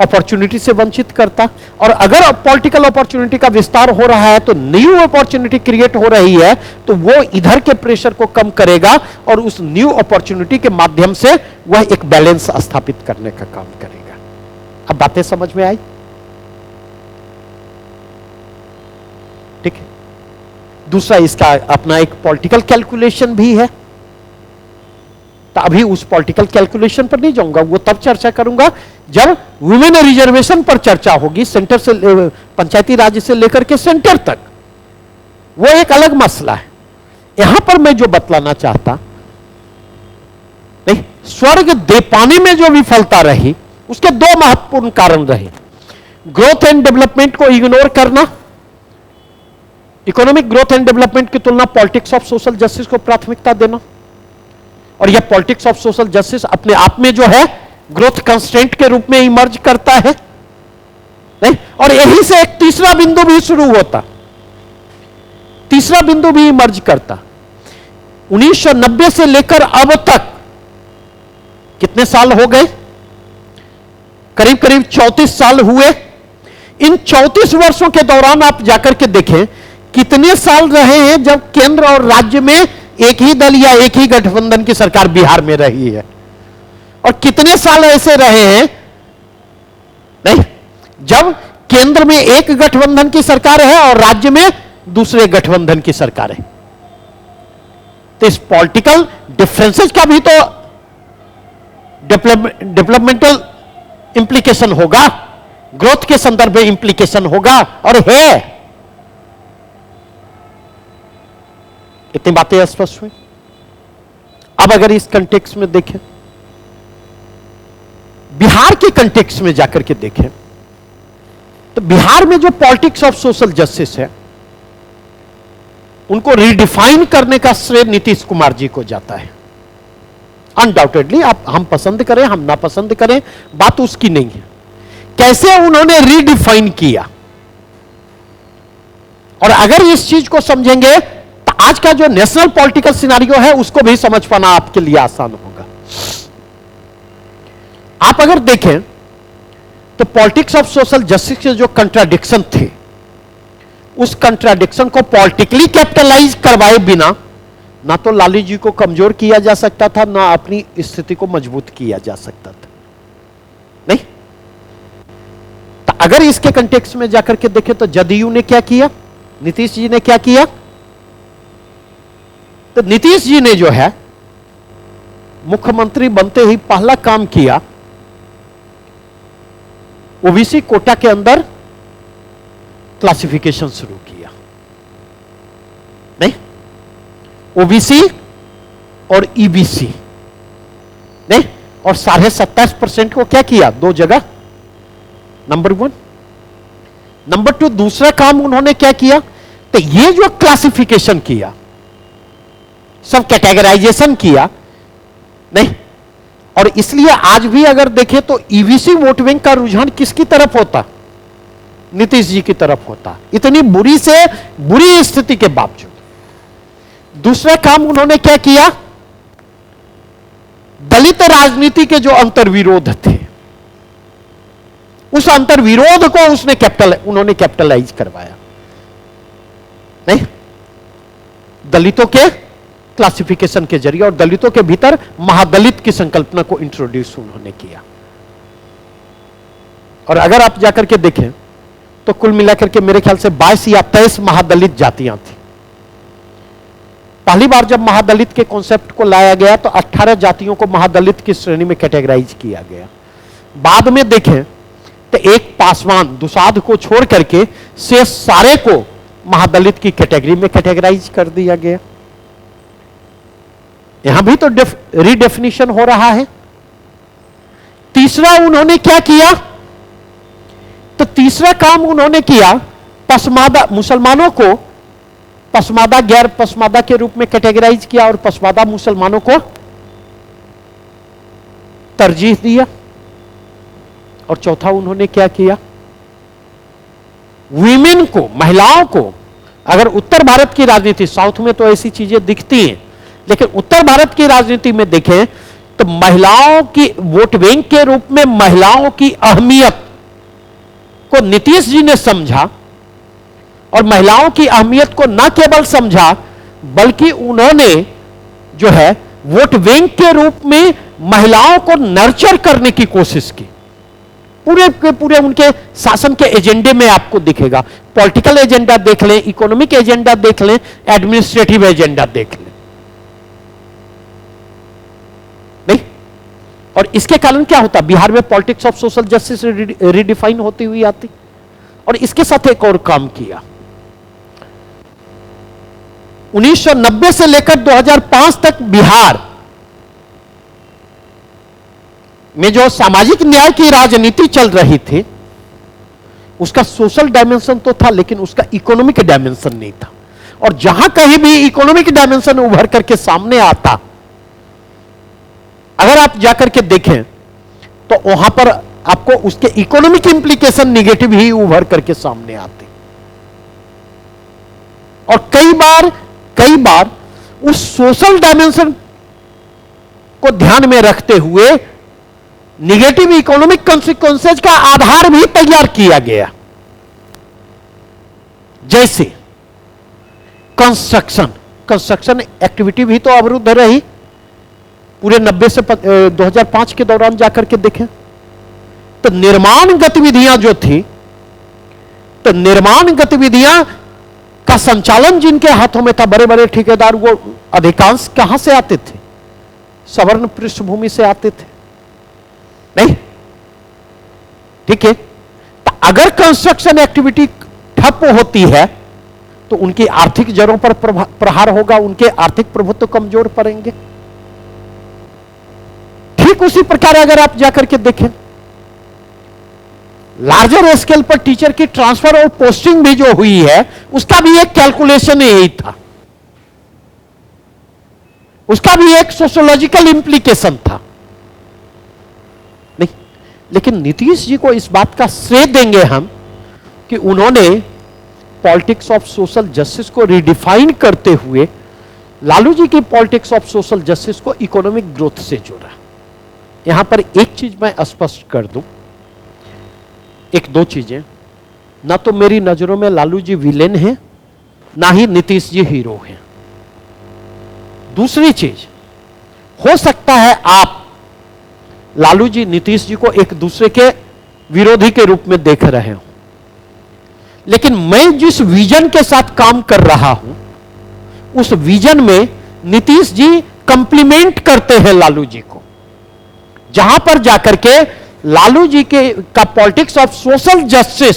अपॉर्चुनिटी से वंचित करता, और अगर पॉलिटिकल अपॉर्चुनिटी का विस्तार हो रहा है तो न्यू अपॉर्चुनिटी क्रिएट हो रही है तो वो इधर के प्रेशर को कम करेगा और उस न्यू अपॉर्चुनिटी के माध्यम से वह एक बैलेंस स्थापित करने का काम करेगा। अब बातें समझ में आई? ठीक है। दूसरा इसका अपना एक पॉलिटिकल कैलकुलेशन भी है, तो अभी उस पॉलिटिकल कैलकुलेशन पर नहीं जाऊंगा, वो तब चर्चा करूंगा जब वुमेन रिजर्वेशन पर चर्चा होगी, सेंटर से पंचायती राज से लेकर के सेंटर तक, वो एक अलग मसला है। यहां पर मैं जो बतलाना चाहता, नहीं, स्वर्ग दे पाने में जो विफलता रही उसके दो महत्वपूर्ण कारण रहे। ग्रोथ एंड डेवलपमेंट को इग्नोर करना, इकोनॉमिक ग्रोथ एंड डेवलपमेंट की तुलना पॉलिटिक्स ऑफ सोशल जस्टिस को प्राथमिकता देना, और यह पॉलिटिक्स ऑफ सोशल जस्टिस अपने आप में जो है ग्रोथ कंस्ट्रेंट के रूप में इमर्ज करता है, नहीं, और यहीं से एक तीसरा बिंदु भी शुरू होता, तीसरा बिंदु भी इमर्ज करता। 1990 से लेकर अब तक कितने साल हो गए? करीब करीब 34 साल हुए। इन 34 वर्षों के दौरान आप जाकर के देखें कितने साल रहे हैं जब केंद्र और राज्य में एक ही दल या एक ही गठबंधन की सरकार बिहार में रही है, और कितने साल ऐसे रहे हैं नहीं जब केंद्र में एक गठबंधन की सरकार है और राज्य में दूसरे गठबंधन की सरकार है। तो इस पॉलिटिकल डिफरेंसेस का भी तो डेवलपमेंटल इंप्लीकेशन होगा, ग्रोथ के संदर्भ में इंप्लीकेशन होगा, और है। इतनी बातें स्पष्ट हुई। अब अगर इस कंटेक्स्ट में देखें, बिहार के कंटेक्स्ट में जाकर के देखें, तो बिहार में जो पॉलिटिक्स ऑफ सोशल जस्टिस है, उनको रिडिफाइन करने का श्रेय नीतीश कुमार जी को जाता है। अनडाउटेडली, आप हम पसंद करें हम ना पसंद करें, बात उसकी नहीं है। कैसे उन्होंने रिडिफाइन किया, और अगर इस चीज को समझेंगे तो आज का जो नेशनल पॉलिटिकल सिनेरियो है उसको भी समझ पाना आपके लिए आसान होगा। आप अगर देखें तो पॉलिटिक्स ऑफ सोशल जस्टिस के जो कंट्राडिक्शन थे, उस कंट्राडिक्शन को पॉलिटिकली कैपिटलाइज करवाए बिना ना तो लालू जी को कमजोर किया जा सकता था, ना अपनी स्थिति को मजबूत किया जा सकता था। नहीं, तो अगर इसके कंटेक्स्ट में जाकर के देखें तो जदयू ने क्या किया, नीतीश जी ने क्या किया, तो नीतीश जी ने जो है मुख्यमंत्री बनते ही पहला काम किया, ओबीसी कोटा के अंदर क्लासिफिकेशन शुरू किया। नहीं, ओबीसी और ईबीसी, नहीं, और 27.5% को क्या किया, दो जगह, नंबर 1। नंबर 2, दूसरा काम उन्होंने क्या किया, तो ये जो क्लासिफिकेशन किया, सब कैटेगराइजेशन किया, नहीं, और इसलिए आज भी अगर देखें तो ईबीसी वोट बैंक का रुझान किसकी तरफ होता, नीतीश जी की तरफ होता, इतनी बुरी से बुरी स्थिति के बावजूद। दूसरा काम उन्होंने क्या किया, दलित राजनीति के जो अंतर्विरोध थे, उस अंतर्विरोध को उन्होंने कैपिटलाइज करवाया। नहीं, दलितों के क्लासिफिकेशन के जरिए, और दलितों के भीतर महादलित की संकल्पना को इंट्रोड्यूस उन्होंने किया। और अगर आप जाकर के देखें तो कुल मिलाकर के मेरे ख्याल से 22 या 23 महादलित जातियां थी। पहली बार जब महादलित के कॉन्सेप्ट को लाया गया तो 18 जातियों को महादलित की श्रेणी में कैटेगराइज किया गया। बाद में देखें तो एक पासवान दुसाध को छोड़ करके शेष सारे को महादलित की कैटेगरी में कैटेगराइज कर दिया गया। यहां भी तो रीडेफिनेशन हो रहा है। तीसरा उन्होंने क्या किया, तो तीसरा काम उन्होंने किया, पसमादा मुसलमानों को पसमादा गैर पसमादा के रूप में कैटेगराइज किया और पसमादा मुसलमानों को तरजीह दिया। और चौथा उन्होंने क्या किया, वीमेन को, महिलाओं को, अगर उत्तर भारत की राजनीति, साउथ में तो ऐसी चीजें दिखती हैं, लेकिन उत्तर भारत की राजनीति में देखें तो महिलाओं की वोट बैंक के रूप में महिलाओं की अहमियत को नीतीश जी ने समझा, और महिलाओं की अहमियत को न केवल समझा बल्कि उन्होंने जो है वोट बैंक के रूप में महिलाओं को नर्चर करने की कोशिश की। पूरे के पूरे उनके शासन के एजेंडे में आपको दिखेगा। पॉलिटिकल एजेंडा देख लें, इकोनॉमिक एजेंडा देख लें, एडमिनिस्ट्रेटिव एजेंडा देख लें। नहीं, और इसके कारण क्या होता, बिहार में politics of social justice redefine होती हुई आती। और इसके साथ एक और काम किया, 1990 से लेकर 2005 तक बिहार में जो सामाजिक न्याय की राजनीति चल रही थी, उसका सोशल डायमेंशन तो था लेकिन उसका इकोनॉमिक डायमेंशन नहीं था। और जहां कहीं भी इकोनॉमिक डायमेंशन उभर करके सामने आता, अगर आप जाकर के देखें तो वहां पर आपको उसके इकोनॉमिक इंप्लीकेशन निगेटिव ही उभर करके सामने आते। और कई बार उस सोशल डायमेंशन को ध्यान में रखते हुए निगेटिव इकोनॉमिक कॉन्सिक्वेंसेज का आधार भी तैयार किया गया। जैसे कंस्ट्रक्शन एक्टिविटी भी तो अवरुद्ध रही पूरे 90 से 2005 के दौरान जाकर के देखें तो निर्माण गतिविधियां जो थी, तो निर्माण गतिविधियां का संचालन जिनके हाथों में था, बड़े बड़े ठेकेदार, वो अधिकांश कहां से आते थे, सवर्ण पृष्ठभूमि से आते थे। नहीं, ठीक है। तो अगर कंस्ट्रक्शन एक्टिविटी ठप होती है तो उनकी आर्थिक जड़ों पर प्रहार होगा, उनके आर्थिक प्रभुत्व कमजोर पड़ेंगे। ठीक उसी प्रकार अगर आप जाकर के देखें, लार्जर स्केल पर टीचर की ट्रांसफर और पोस्टिंग भी जो हुई है, उसका भी एक कैलकुलेशन यही था, उसका भी एक सोशियोलॉजिकल इंप्लीकेशन था। नहीं, लेकिन नीतीश जी को इस बात का श्रेय देंगे हम कि उन्होंने पॉलिटिक्स ऑफ सोशल जस्टिस को रिडिफाइन करते हुए लालू जी की पॉलिटिक्स ऑफ सोशल जस्टिस को इकोनॉमिक ग्रोथ से जोड़ा। यहां पर एक चीज मैं स्पष्ट कर दूं, एक दो चीजें, ना तो मेरी नजरों में लालू जी विलेन हैं, ना ही नीतीश जी हीरो हैं। दूसरी चीज, हो सकता है आप लालू जी नीतीश जी को एक दूसरे के विरोधी के रूप में देख रहे हो, लेकिन मैं जिस विजन के साथ काम कर रहा हूं, उस विजन में नीतीश जी कंप्लीमेंट करते हैं लालू जी को। जहां पर जाकर के लालू जी के का पॉलिटिक्स ऑफ सोशल जस्टिस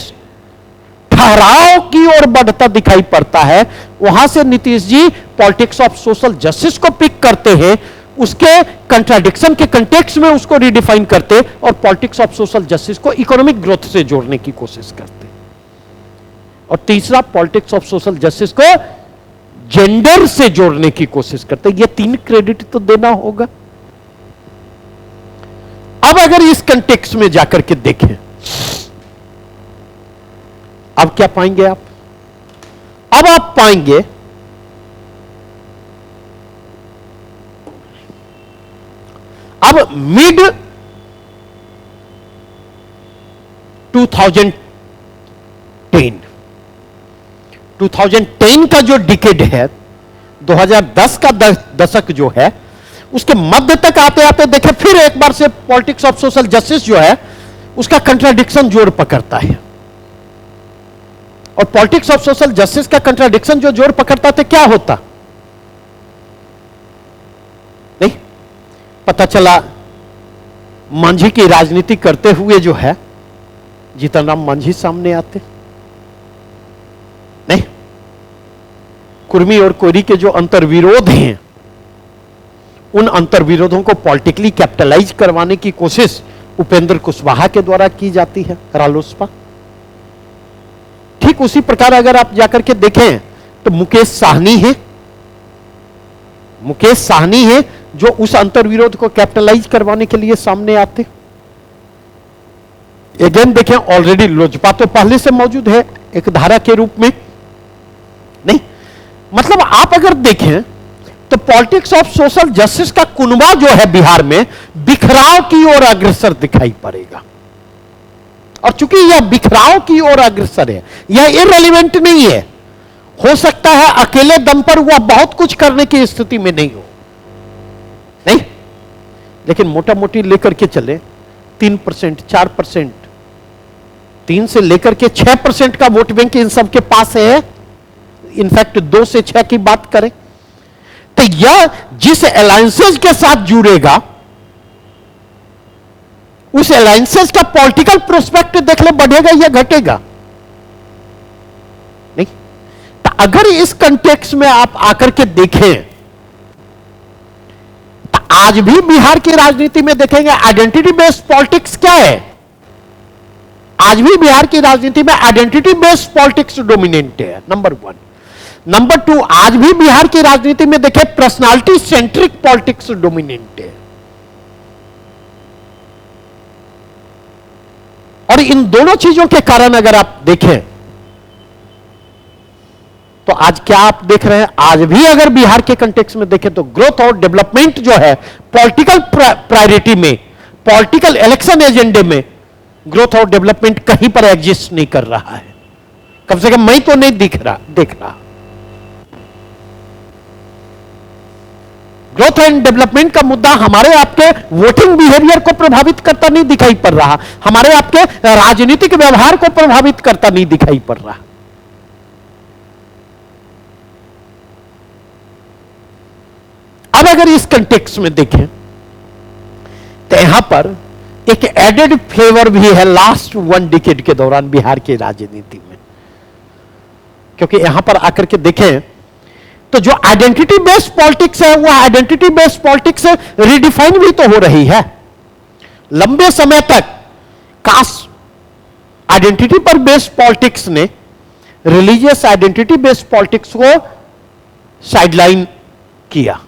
ठहराव की ओर बढ़ता दिखाई पड़ता है, वहां से Nitish ji politics of social justice को पिक करते हैं, उसके कंट्राडिक्शन के कंटेक्स्ट में उसको रिडिफाइन करते और पॉलिटिक्स ऑफ सोशल जस्टिस को इकोनॉमिक ग्रोथ से जोड़ने की कोशिश करते। और तीसरा, पॉलिटिक्स ऑफ सोशल जस्टिस को जेंडर से जोड़ने की कोशिश करते। ये तीन क्रेडिट तो देना होगा। अब अगर इस कंटेक्स्ट में जाकर के देखें, अब क्या पाएंगे आप? अब आप पाएंगे अब मिड 2010 का जो डिकेड है, 2010 का दशक जो है, उसके मध्य तक आते आते देखें फिर एक बार से पॉलिटिक्स ऑफ सोशल जस्टिस जो है उसका कंट्राडिक्शन जोर पकड़ता है। और पॉलिटिक्स ऑफ सोशल जस्टिस का कंट्राडिक्शन जो जोर पकड़ता था, क्या होता? नहीं पता चला मांझी की राजनीति करते हुए जो है जीतनराम मांझी सामने आते, नहीं कुर्मी और कोरी के जो अंतर्विरोध हैं, उन अंतर्विरोधों को पॉलिटिकली कैपिटलाइज करवाने की कोशिश उपेंद्र कुशवाहा के द्वारा की जाती है, रालोसपा। ठीक उसी प्रकार अगर आप जाकर के देखें तो मुकेश साहनी है जो उस अंतर्विरोध को कैपिटलाइज करवाने के लिए सामने आते। अगेन देखें, ऑलरेडी लोजपा तो पहले से मौजूद है एक धारा के रूप में। नहीं मतलब आप अगर देखें तो पॉलिटिक्स ऑफ सोशल जस्टिस का कुनबा जो है बिहार में बिखराव की ओर अग्रसर दिखाई पड़ेगा। और चूंकि यह बिखराव की ओर अग्रसर है, यह इररिलेवेंट नहीं है। हो सकता है अकेले दम पर वह बहुत कुछ करने की स्थिति में नहीं हो, नहीं, लेकिन मोटा मोटी लेकर के चले 3%, 4%, 3 से लेकर के 6% का वोट बैंक इन सब के पास है। इनफैक्ट 2 से 6 की बात करें तो यह जिस अलायंसेज के साथ जुड़ेगा, उस अलायंसेज का पॉलिटिकल प्रोस्पेक्ट देख ले, बढ़ेगा या घटेगा? नहीं। तो अगर इस कंटेक्स्ट में आप आकर के देखें तो आज भी बिहार की राजनीति में देखेंगे आइडेंटिटी बेस्ड पॉलिटिक्स क्या है। आज भी बिहार की राजनीति में आइडेंटिटी बेस्ड पॉलिटिक्स डोमिनेंट है, नंबर 1। नंबर 2, आज भी बिहार की राजनीति में देखें पर्सनालिटी सेंट्रिक पॉलिटिक्स डोमिनेंट है। और इन दोनों चीजों के कारण अगर आप देखें तो आज क्या आप देख रहे हैं, आज भी अगर बिहार के कंटेक्स्ट में देखें तो ग्रोथ और डेवलपमेंट जो है पॉलिटिकल प्रायोरिटी में, पॉलिटिकल इलेक्शन एजेंडे में ग्रोथ और डेवलपमेंट कहीं पर एग्जिस्ट नहीं कर रहा है। कम से कम मैं तो नहीं देख रहा। ग्रोथ एंड डेवलपमेंट का मुद्दा हमारे आपके वोटिंग बिहेवियर को प्रभावित करता नहीं दिखाई पड़ रहा, हमारे आपके राजनीतिक व्यवहार को प्रभावित करता नहीं दिखाई पड़ रहा। अब अगर इस कंटेक्स्ट में देखें तो यहां पर एक एडेड फ्लेवर भी है लास्ट 1 डिकेड के दौरान बिहार की राजनीति में, क्योंकि यहां पर आकर के देखें तो जो आइडेंटिटी बेस्ड पॉलिटिक्स है, वो आइडेंटिटी बेस्ड पॉलिटिक्स रिडिफाइन भी तो हो रही है। लंबे समय तक कास्ट आइडेंटिटी पर बेस्ड पॉलिटिक्स ने रिलीजियस आइडेंटिटी बेस्ड पॉलिटिक्स को साइडलाइन किया,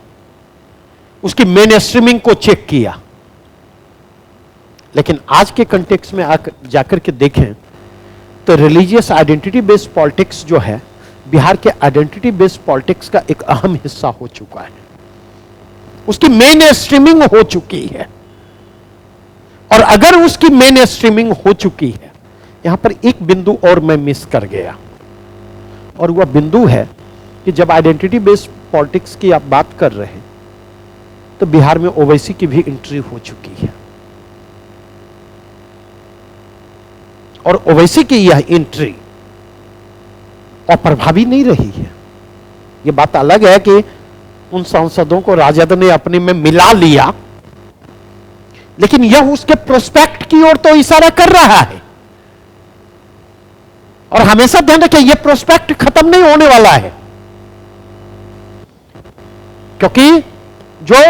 उसकी मेन स्ट्रीमिंग को चेक किया। लेकिन आज के कंटेक्स्ट में आकर जाकर के देखें तो रिलीजियस आइडेंटिटी बेस्ड पॉलिटिक्स जो है बिहार के आइडेंटिटी बेस्ड पॉलिटिक्स का एक अहम हिस्सा हो चुका है, उसकी मेन स्ट्रीमिंग हो चुकी है। और अगर उसकी मेन स्ट्रीमिंग हो चुकी है, यहां पर एक बिंदु और मैं मिस कर गया, और वह बिंदु है कि जब आइडेंटिटी बेस्ड पॉलिटिक्स की आप बात कर रहे हैं तो बिहार में ओवैसी की भी एंट्री हो चुकी है, और ओवैसी की यह एंट्री अप्रभावी नहीं रही है। यह बात अलग है कि उन सांसदों को राजद ने अपने में मिला लिया, लेकिन यह उसके प्रोस्पेक्ट की ओर तो इशारा कर रहा है। और हमेशा ध्यान रखें, यह प्रोस्पेक्ट खत्म नहीं होने वाला है, क्योंकि जो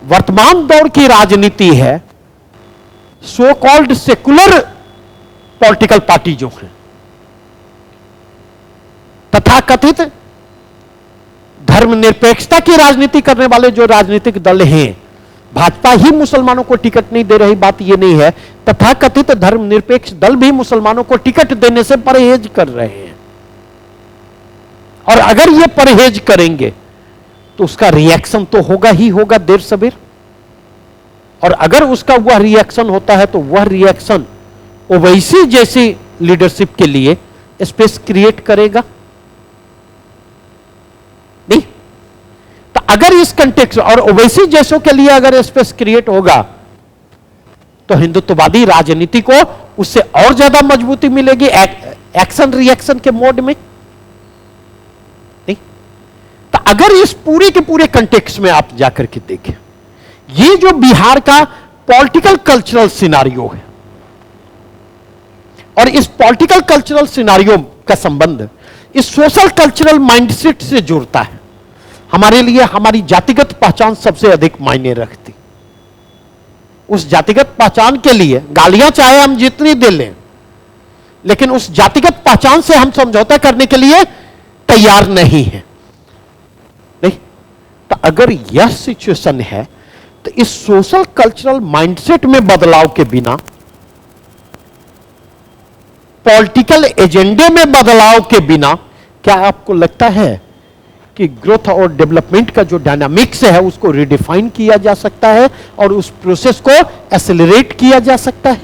वर्तमान दौर की राजनीति है, so called secular political party जो है, तथाकथित धर्मनिरपेक्षता की राजनीति करने वाले जो राजनीतिक दल हैं, भाजपा ही मुसलमानों को टिकट नहीं दे रही, बात यह नहीं है, तथाकथित धर्मनिरपेक्ष दल भी मुसलमानों को टिकट देने से परहेज कर रहे हैं। और अगर ये परहेज करेंगे तो उसका रिएक्शन तो होगा ही होगा देर सबेर, और अगर उसका वह रिएक्शन होता है तो वह रिएक्शन ओवैसी जैसी लीडरशिप के लिए स्पेस क्रिएट करेगा नहीं। तो अगर इस कंटेक्स्ट और ओवैसी जैसों के लिए अगर स्पेस क्रिएट होगा तो हिंदुत्ववादी राजनीति को उससे और ज्यादा मजबूती मिलेगी एक्शन रिएक्शन के मोड में नहीं। तो अगर इस पूरे के पूरे कंटेक्स्ट में आप जाकर के देखें, ये जो बिहार का पॉलिटिकल कल्चरल सिनारियो है, और इस पॉलिटिकल कल्चरल सिनारियो का संबंध इस सोशल कल्चरल माइंडसेट से जुड़ता है। हमारे लिए हमारी जातिगत पहचान सबसे अधिक मायने रखती। उस जातिगत पहचान के लिए गालियां चाहे हम जितनी दे लें, लेकिन उस जातिगत पहचान से हम समझौता करने के लिए तैयार नहीं है नहीं। तो अगर यह सिचुएशन है तो इस सोशल कल्चरल माइंडसेट में बदलाव के बिना, पॉलिटिकल एजेंडे में बदलाव के बिना, क्या आपको लगता है कि ग्रोथ और डेवलपमेंट का जो डायनामिक्स है उसको रिडिफाइन किया जा सकता है और उस प्रोसेस को एक्सेलरेट किया जा सकता है?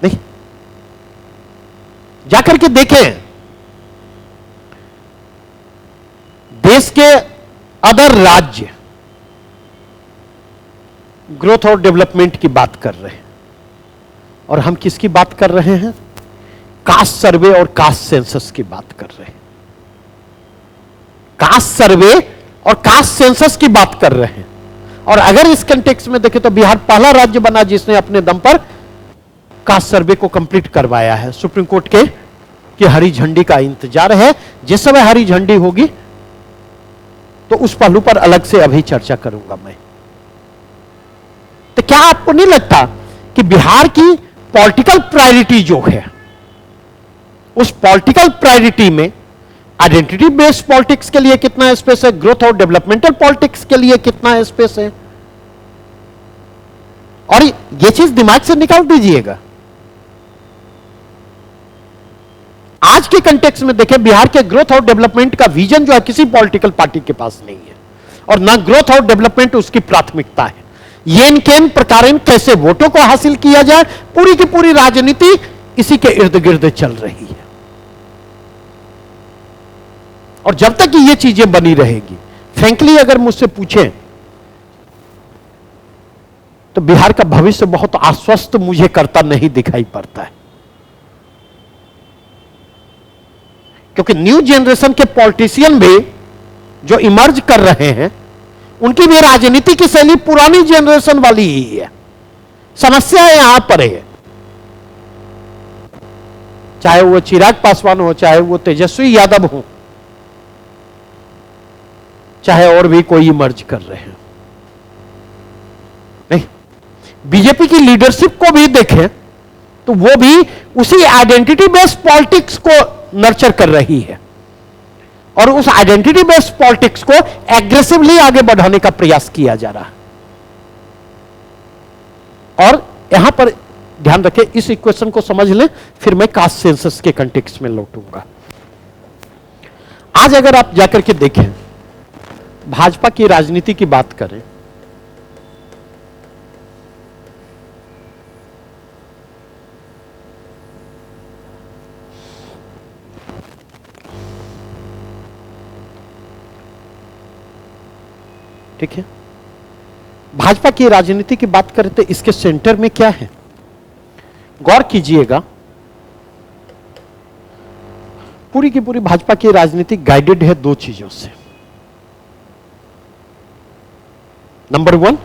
नहीं। जाकर के देखें, देश के अदर राज्य ग्रोथ और डेवलपमेंट की बात कर रहे हैं, और हम किसकी बात कर रहे हैं? कास्ट सर्वे और कास्ट सेंसस की बात कर रहे हैं। कास्ट सर्वे और कास्ट सेंसस की बात कर रहे हैं। और अगर इस कंटेक्स्ट में देखें तो बिहार पहला राज्य बना जिसने अपने दम पर कास्ट सर्वे को कंप्लीट करवाया है। सुप्रीम कोर्ट के कि हरी झंडी का इंतजार है, जिस समय हरी झंडी होगी तो उस पहलू पर अलग से अभी चर्चा करूंगा मैं। तो क्या आपको नहीं लगता कि बिहार की पॉलिटिकल प्रायोरिटी जो है, उस पॉलिटिकल प्रायोरिटी में आइडेंटिटी बेस्ड पॉलिटिक्स के लिए कितना स्पेस है, ग्रोथ और डेवलपमेंटल पॉलिटिक्स के लिए कितना स्पेस है? और ये चीज दिमाग से निकाल दीजिएगा। आज के कंटेक्स्ट में देखें, बिहार के ग्रोथ और डेवलपमेंट का विजन जो है किसी पॉलिटिकल पार्टी के पास नहीं है, और ना ग्रोथ और डेवलपमेंट उसकी प्राथमिकता है। येन केन प्रकारेण कैसे वोटों को हासिल किया जाए, पूरी की पूरी राजनीति इसी के इर्द गिर्द चल रही है। और जब तक ये चीजें बनी रहेगी, फ्रैंकली अगर मुझसे पूछें तो बिहार का भविष्य बहुत आश्वस्त मुझे करता नहीं दिखाई पड़ता है। क्योंकि न्यू जनरेशन के पॉलिटिशियन भी जो इमर्ज कर रहे हैं, उनकी भी राजनीति की शैली पुरानी जनरेशन वाली ही है। समस्या यहां पर है, चाहे वो चिराग पासवान हो, चाहे वो तेजस्वी यादव हो, चाहे और भी कोई इमर्ज कर रहे हैं। नहीं, बीजेपी की लीडरशिप को भी देखें तो वो भी उसी आइडेंटिटी बेस्ड पॉलिटिक्स को नर्चर कर रही है और उस आइडेंटिटी बेस्ड पॉलिटिक्स को एग्रेसिवली आगे बढ़ाने का प्रयास किया जा रहा है। और यहां पर ध्यान रखें, इस इक्वेशन को समझ लें, फिर मैं कास्ट सेंसस के कंटेक्स्ट में लौटूंगा। आज अगर आप जाकर के देखें, भाजपा की राजनीति की बात करें, ठीक है, भाजपा की राजनीति की बात करें तो इसके सेंटर में क्या है? गौर कीजिएगा, पूरी की पूरी भाजपा की राजनीति गाइडेड है दो चीजों से। नंबर 1,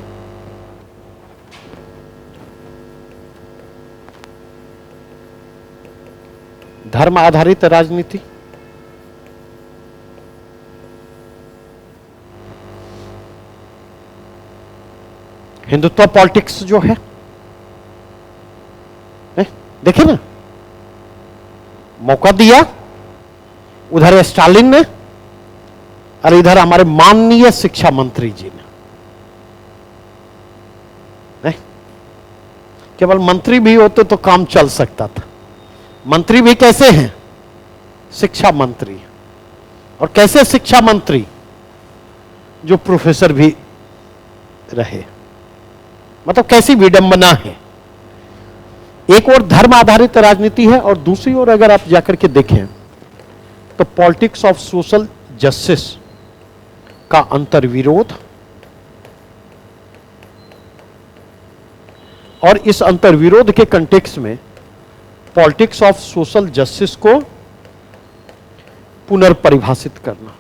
धर्म आधारित राजनीति, हिंदुत्व पॉलिटिक्स जो है, देखिए ना, मौका दिया उधर स्टालिन ने और इधर हमारे माननीय शिक्षा मंत्री जी ने। नहीं, केवल मंत्री भी होते तो काम चल सकता था। मंत्री भी कैसे हैं? शिक्षा मंत्री। और कैसे शिक्षा मंत्री? जो प्रोफेसर भी रहे। मतलब कैसी विडंबना है। एक और धर्म आधारित राजनीति है और दूसरी ओर अगर आप जाकर के देखें तो पॉलिटिक्स ऑफ सोशल जस्टिस का अंतर्विरोध, और इस अंतर्विरोध के कंटेक्स्ट में पॉलिटिक्स ऑफ सोशल जस्टिस को पुनर्परिभाषित करना।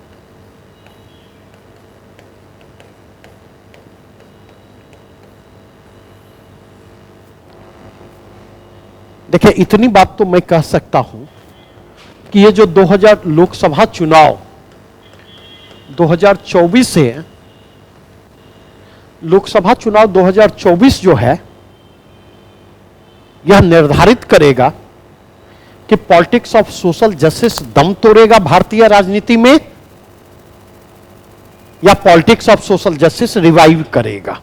देखिए, इतनी बात तो मैं कह सकता हूं कि ये जो 2000 लोकसभा चुनाव 2024 से, लोकसभा चुनाव 2024 जो है, यह निर्धारित करेगा कि पॉलिटिक्स ऑफ सोशल जस्टिस दम तोड़ेगा भारतीय राजनीति में या politics of social justice revive करेगा।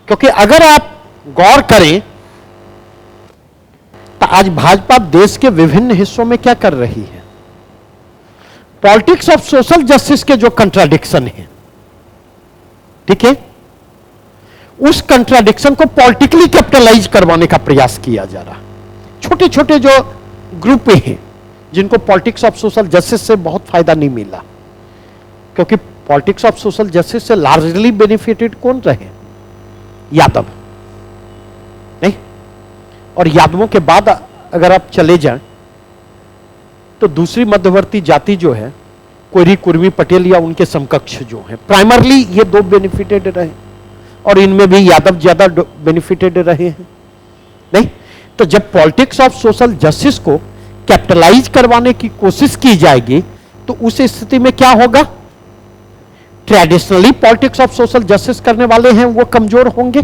क्योंकि अगर आप गौर करें तो आज भाजपा देश के विभिन्न हिस्सों में क्या कर रही है? पॉलिटिक्स ऑफ सोशल जस्टिस के जो कंट्राडिक्शन है, ठीक है, उस कंट्राडिक्शन को पॉलिटिकली कैपिटलाइज करवाने का प्रयास किया जा रहा है। छोटे छोटे जो ग्रुप हैं जिनको पॉलिटिक्स ऑफ सोशल जस्टिस से बहुत फायदा नहीं मिला, क्योंकि पॉलिटिक्स ऑफ सोशल जस्टिस से लार्जली बेनिफिटेड कौन रहे? यादव। नहीं, और यादवों के बाद अगर आप चले जाएं तो दूसरी मध्यवर्ती जाति जो है, कोयरी, कुर्मी, पटेल या उनके समकक्ष जो है, प्राइमरली ये दो बेनिफिटेड रहे और इनमें भी यादव ज्यादा बेनिफिटेड रहे हैं। नहीं, तो जब पॉलिटिक्स ऑफ सोशल जस्टिस को कैपिटलाइज करवाने की कोशिश की जाएगी तो उस स्थिति में क्या होगा? Traditionally politics of social justice करने वाले हैं वो कमजोर होंगे।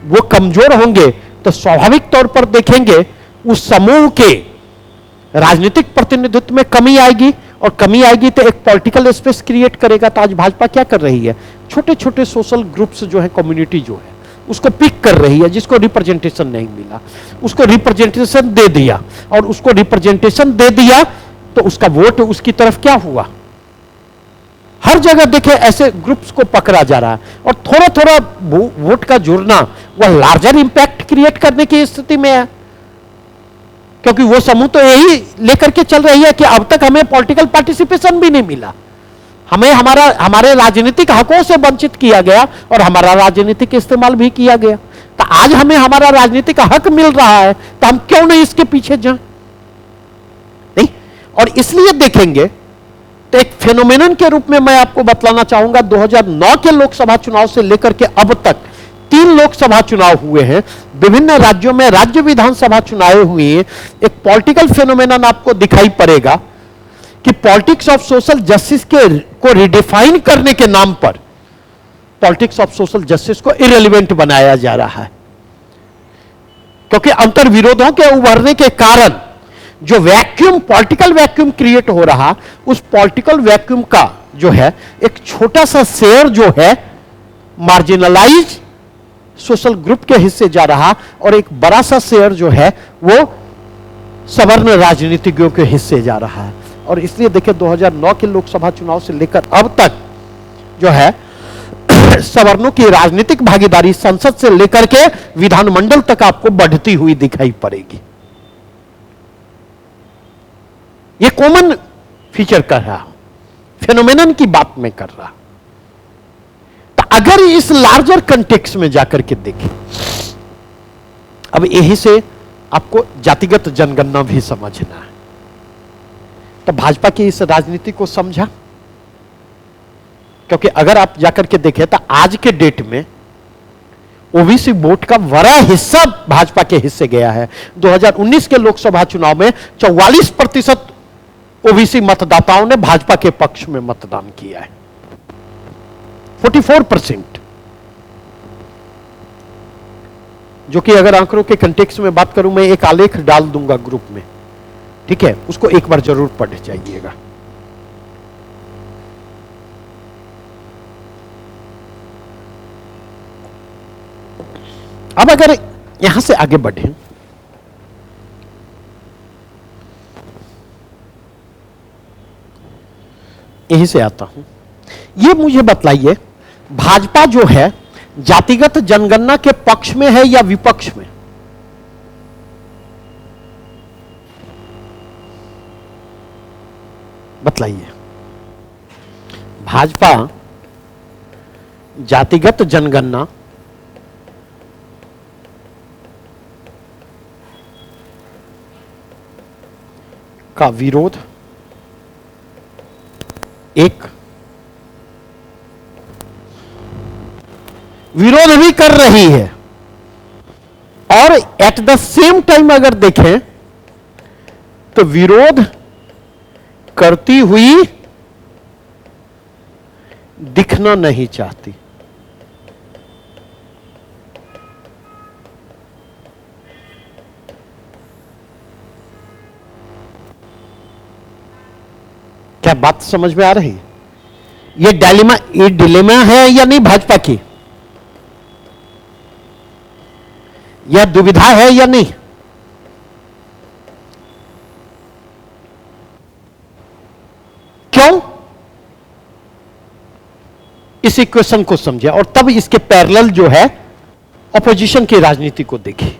वो कमजोर होंगे तो स्वाभाविक तौर पर देखेंगे उस समूह के राजनीतिक प्रतिनिधित्व में कमी आएगी, और कमी आएगी तो एक पॉलिटिकल स्पेस क्रिएट करेगा। तो आज भाजपा क्या कर रही है? छोटे छोटे सोशल ग्रुप्स जो है, कम्युनिटी जो है, उसको पिक कर रही है। जिसको रिप्रेजेंटेशन नहीं मिला उसको रिप्रेजेंटेशन दे दिया, और उसको रिप्रेजेंटेशन दे दिया तो उसका वोट उसकी तरफ क्या हुआ? हर जगह देखे ऐसे ग्रुप्स को पकड़ा जा रहा है, और थोड़ा थोड़ा वोट का जुड़ना वह लार्जर इंपैक्ट क्रिएट करने की स्थिति में है। क्योंकि वो समूह तो यही लेकर के चल रही है कि अब तक हमें पॉलिटिकल पार्टिसिपेशन भी नहीं मिला, हमें हमारे राजनीतिक हकों से वंचित किया गया और हमारा राजनीतिक इस्तेमाल भी किया गया। तो आज हमें हमारा राजनीतिक हक मिल रहा है तो हम क्यों नहीं इसके पीछे जाएं? नहीं, और इसलिए देखेंगे तो एक फेनोमेनन के रूप में मैं आपको बतलाना चाहूंगा, 2009 के लोकसभा चुनाव से लेकर के अब तक 3 लोकसभा चुनाव हुए हैं, विभिन्न राज्यों में राज्य विधानसभा चुनाव हुए हैं। एक पॉलिटिकल फेनोमेनन आपको दिखाई पड़ेगा कि पॉलिटिक्स ऑफ सोशल जस्टिस के को रिडिफाइन करने के नाम पर पॉलिटिक्स ऑफ सोशल जस्टिस को इरेलीवेंट बनाया जा रहा है, क्योंकि अंतर विरोधों के उभरने के कारण जो वैक्यूम, पॉलिटिकल वैक्यूम क्रिएट हो रहा, उस पॉलिटिकल वैक्यूम का जो है एक छोटा सा शेयर जो है मार्जिनलाइज सोशल ग्रुप के हिस्से जा रहा, और एक बड़ा सा शेयर जो है वो सवर्ण राजनीतिज्ञों के हिस्से जा रहा है। और इसलिए देखिए 2009 के लोकसभा चुनाव से लेकर अब तक जो है सवर्णों की राजनीतिक भागीदारी संसद से लेकर के विधानमंडल तक आपको बढ़ती हुई दिखाई पड़ेगी। यह कॉमन फीचर कर रहा हूं, फेनोमेनन की बात में कर रहा। तो अगर इस लार्जर कंटेक्स्ट में जाकर के देखें, अब यही से आपको जातिगत जनगणना भी समझना है। तो भाजपा की इस राजनीति को समझा, क्योंकि अगर आप जाकर के देखें तो आज के डेट में ओबीसी वोट का बड़ा हिस्सा भाजपा के हिस्से गया है। 2019 के लोकसभा चुनाव में 44% ओबीसी मतदाताओं ने भाजपा के पक्ष में मतदान किया है, 44%, जो कि अगर आंकड़ों के कंटेक्स्ट में बात करूं, मैं एक आलेख डाल दूंगा ग्रुप में, ठीक है, उसको एक बार जरूर पढ़ जाइएगा। अब अगर यहां से आगे बढ़े, यहीं से आता हूं, ये मुझे बतलाइए भाजपा जो है जातिगत जनगणना के पक्ष में है या विपक्ष में? बतलाइए। भाजपा जातिगत जनगणना का विरोध विरोध भी कर रही है, और एट द सेम टाइम अगर देखें तो विरोध करती हुई दिखना नहीं चाहती। क्या बात समझ में आ रही है? ये डिलेमा है या नहीं भाजपा की? यह दुविधा है या नहीं? क्यों? इस इक्वेशन को समझे और तब इसके पैरेलल जो है ऑपोजिशन की राजनीति को देखें,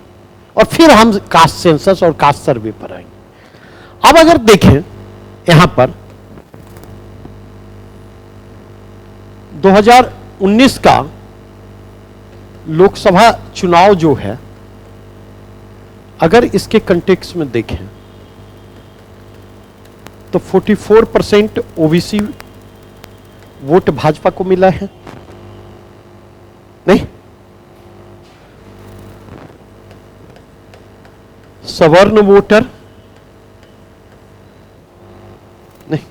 और फिर हम कास्ट सेंसस और कास्ट सर्वे पर आएंगे। अब अगर देखें यहां पर 2019 का लोकसभा चुनाव जो है, अगर इसके कंटेक्स्ट में देखें तो 44% ओबीसी वोट भाजपा को मिला है, नहीं? सवर्ण वोटर नहीं,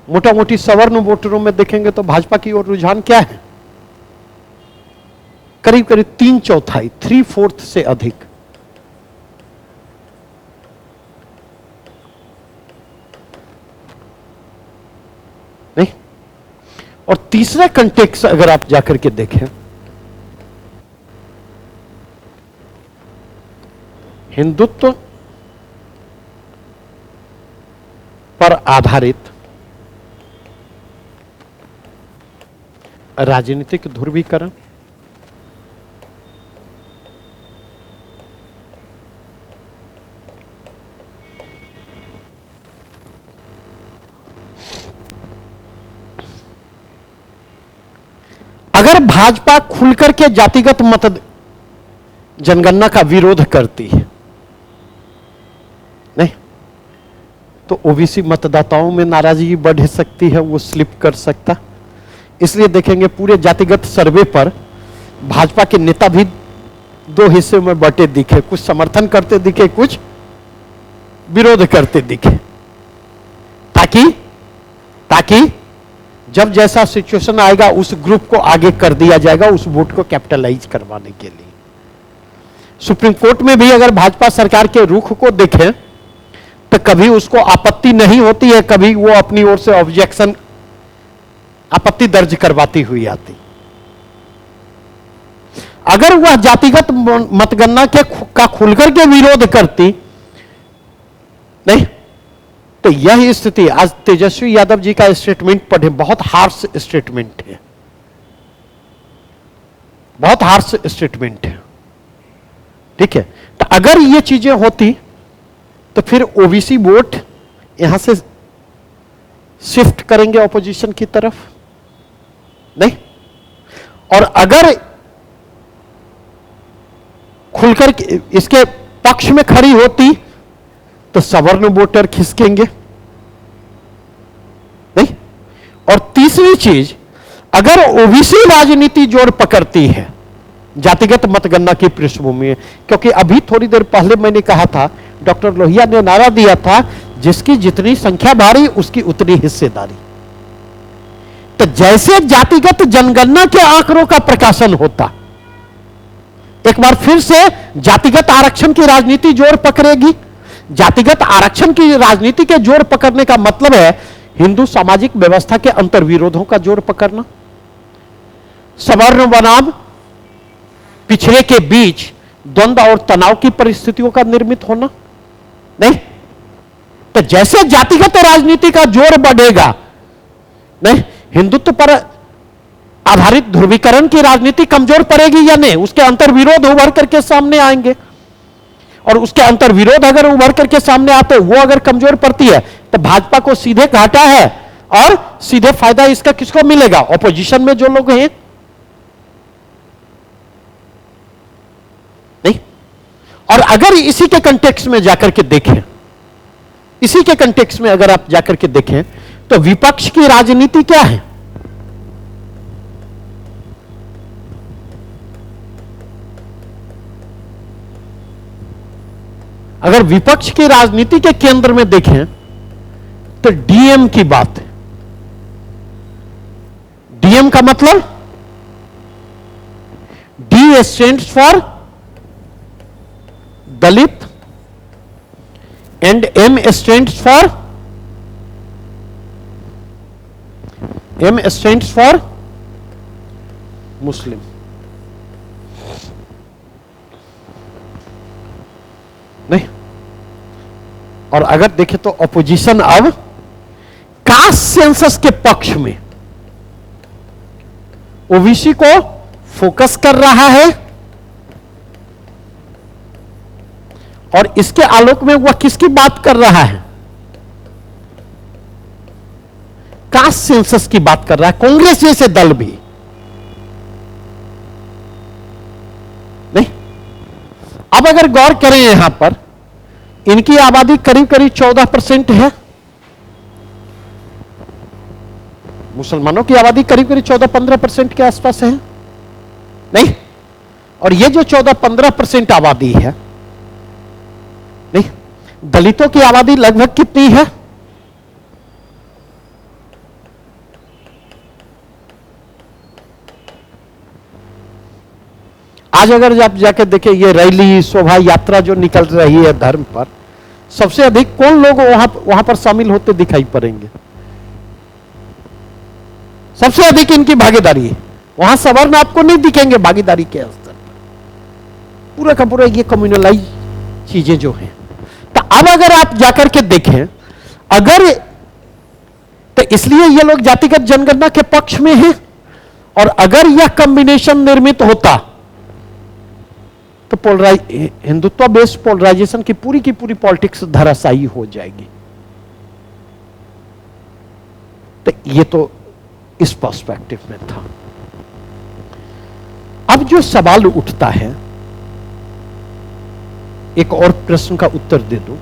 मोटा मोटी सवर्ण वोटरों में देखेंगे तो भाजपा की ओर रुझान क्या है? करीब करीब 3/4, 3/4 से अधिक। नहीं? और तीसरा कंटेक्स्ट अगर आप जाकर के देखें, हिंदुत्व पर आधारित राजनीतिक ध्रुवीकरण, अगर भाजपा खुलकर के जातिगत मत जनगणना का विरोध करती है, नहीं, तो ओबीसी मतदाताओं में नाराजगी बढ़ सकती है, वो स्लिप कर सकता। इसलिए देखेंगे पूरे जातिगत सर्वे पर भाजपा के नेता भी दो हिस्से में बटे दिखे, कुछ समर्थन करते दिखे, कुछ विरोध करते दिखे। ताकि ताकि जब जैसा सिचुएशन आएगा उस ग्रुप को आगे कर दिया जाएगा, उस वोट को कैपिटलाइज करवाने के लिए। सुप्रीम कोर्ट में भी अगर भाजपा सरकार के रुख को देखें तो कभी उसको आपत्ति नहीं होती है, कभी वो अपनी ओर से ऑब्जेक्शन, आपत्ति दर्ज करवाती हुई आती। अगर वह जातिगत मतगणना का खुलकर के विरोध करती नहीं, तो यह स्थिति, आज तेजस्वी यादव जी का स्टेटमेंट पढ़े, बहुत हार्श स्टेटमेंट है, बहुत हार्श स्टेटमेंट है, ठीक है। तो अगर ये चीजें होती तो फिर ओबीसी वोट यहां से शिफ्ट करेंगे ऑपोजिशन की तरफ, नहीं। और अगर खुलकर इसके पक्ष में खड़ी होती तो सवर्ण वोटर खिसकेंगे, नहीं। और तीसरी चीज, अगर ओबीसी राजनीति जोर पकड़ती है जातिगत मतगणना की पृष्ठभूमि में, क्योंकि अभी थोड़ी देर पहले मैंने कहा था, डॉक्टर लोहिया ने नारा दिया था, जिसकी जितनी संख्या भारी उसकी उतनी हिस्सेदारी। तो जैसे जातिगत जनगणना के आंकड़ों का प्रकाशन होता, एक बार फिर से जातिगत आरक्षण की राजनीति जोर पकड़ेगी। जातिगत आरक्षण की राजनीति के जोर पकड़ने का मतलब है हिंदू सामाजिक व्यवस्था के अंतर्विरोधों का जोर पकड़ना, सवर्ण बनाम पिछड़े के बीच द्वंद्व और तनाव की परिस्थितियों का निर्मित होना, नहीं। तो जैसे जातिगत राजनीति का जोर बढ़ेगा, नहीं, हिंदुत्व पर आधारित ध्रुवीकरण की राजनीति कमजोर पड़ेगी या नहीं, उसके अंतर्विरोध उभर करके सामने आएंगे। और उसके अंतर्विरोध अगर उभर करके सामने आते, वो अगर कमजोर पड़ती है तो भाजपा को सीधे घाटा है, और सीधे फायदा इसका किसको मिलेगा? ऑपोजिशन में जो लोग हैं, नहीं। और अगर इसी के कंटेक्स्ट में जाकर के देखें, इसी के कंटेक्स्ट में अगर आप जाकर के देखें, तो विपक्ष की राजनीति क्या है? अगर विपक्ष की राजनीति के केंद्र में देखें तो डीएम की बात है। डीएम का मतलब D stands for Dalit and M stands for Muslim. नहीं। और अगर देखें तो ऑपोजिशन अब कास्ट सेंसस के पक्ष में ओबीसी को फोकस कर रहा है, और इसके आलोक में वह किसकी बात कर रहा है? कास्ट सेंसस की बात कर रहा है, कांग्रेस जैसे दल भी नहीं। अब अगर गौर करें, यहां पर इनकी आबादी करीब करीब 14% है, मुसलमानों की आबादी करीब करीब 14-15% के आसपास है, नहीं। और ये जो 14-15% आबादी है, नहीं, दलितों की आबादी लगभग कितनी है? आज अगर आप जाके देखें, ये रैली शोभा यात्रा जो निकल रही है धर्म पर, सबसे अधिक कौन लोग वहां पर शामिल होते दिखाई पड़ेंगे? सबसे अधिक इनकी भागीदारी है। वहां सवर्ण आपको नहीं दिखेंगे भागीदारी के स्तर पर, पूरा का पूरा ये कम्युनलाइज चीजें जो हैं। तो अब अगर आप जाकर के देखें, अगर तो इसलिए ये लोग जातिगत जनगणना के पक्ष में हैं, और अगर यह कॉम्बिनेशन निर्मित होता तो हिंदुत्व बेस्ड पोलराइजेशन की पूरी पॉलिटिक्स धराशायी हो जाएगी। तो ये तो इस पर्सपेक्टिव में था। अब जो सवाल उठता है, एक और प्रश्न का उत्तर दे दूं।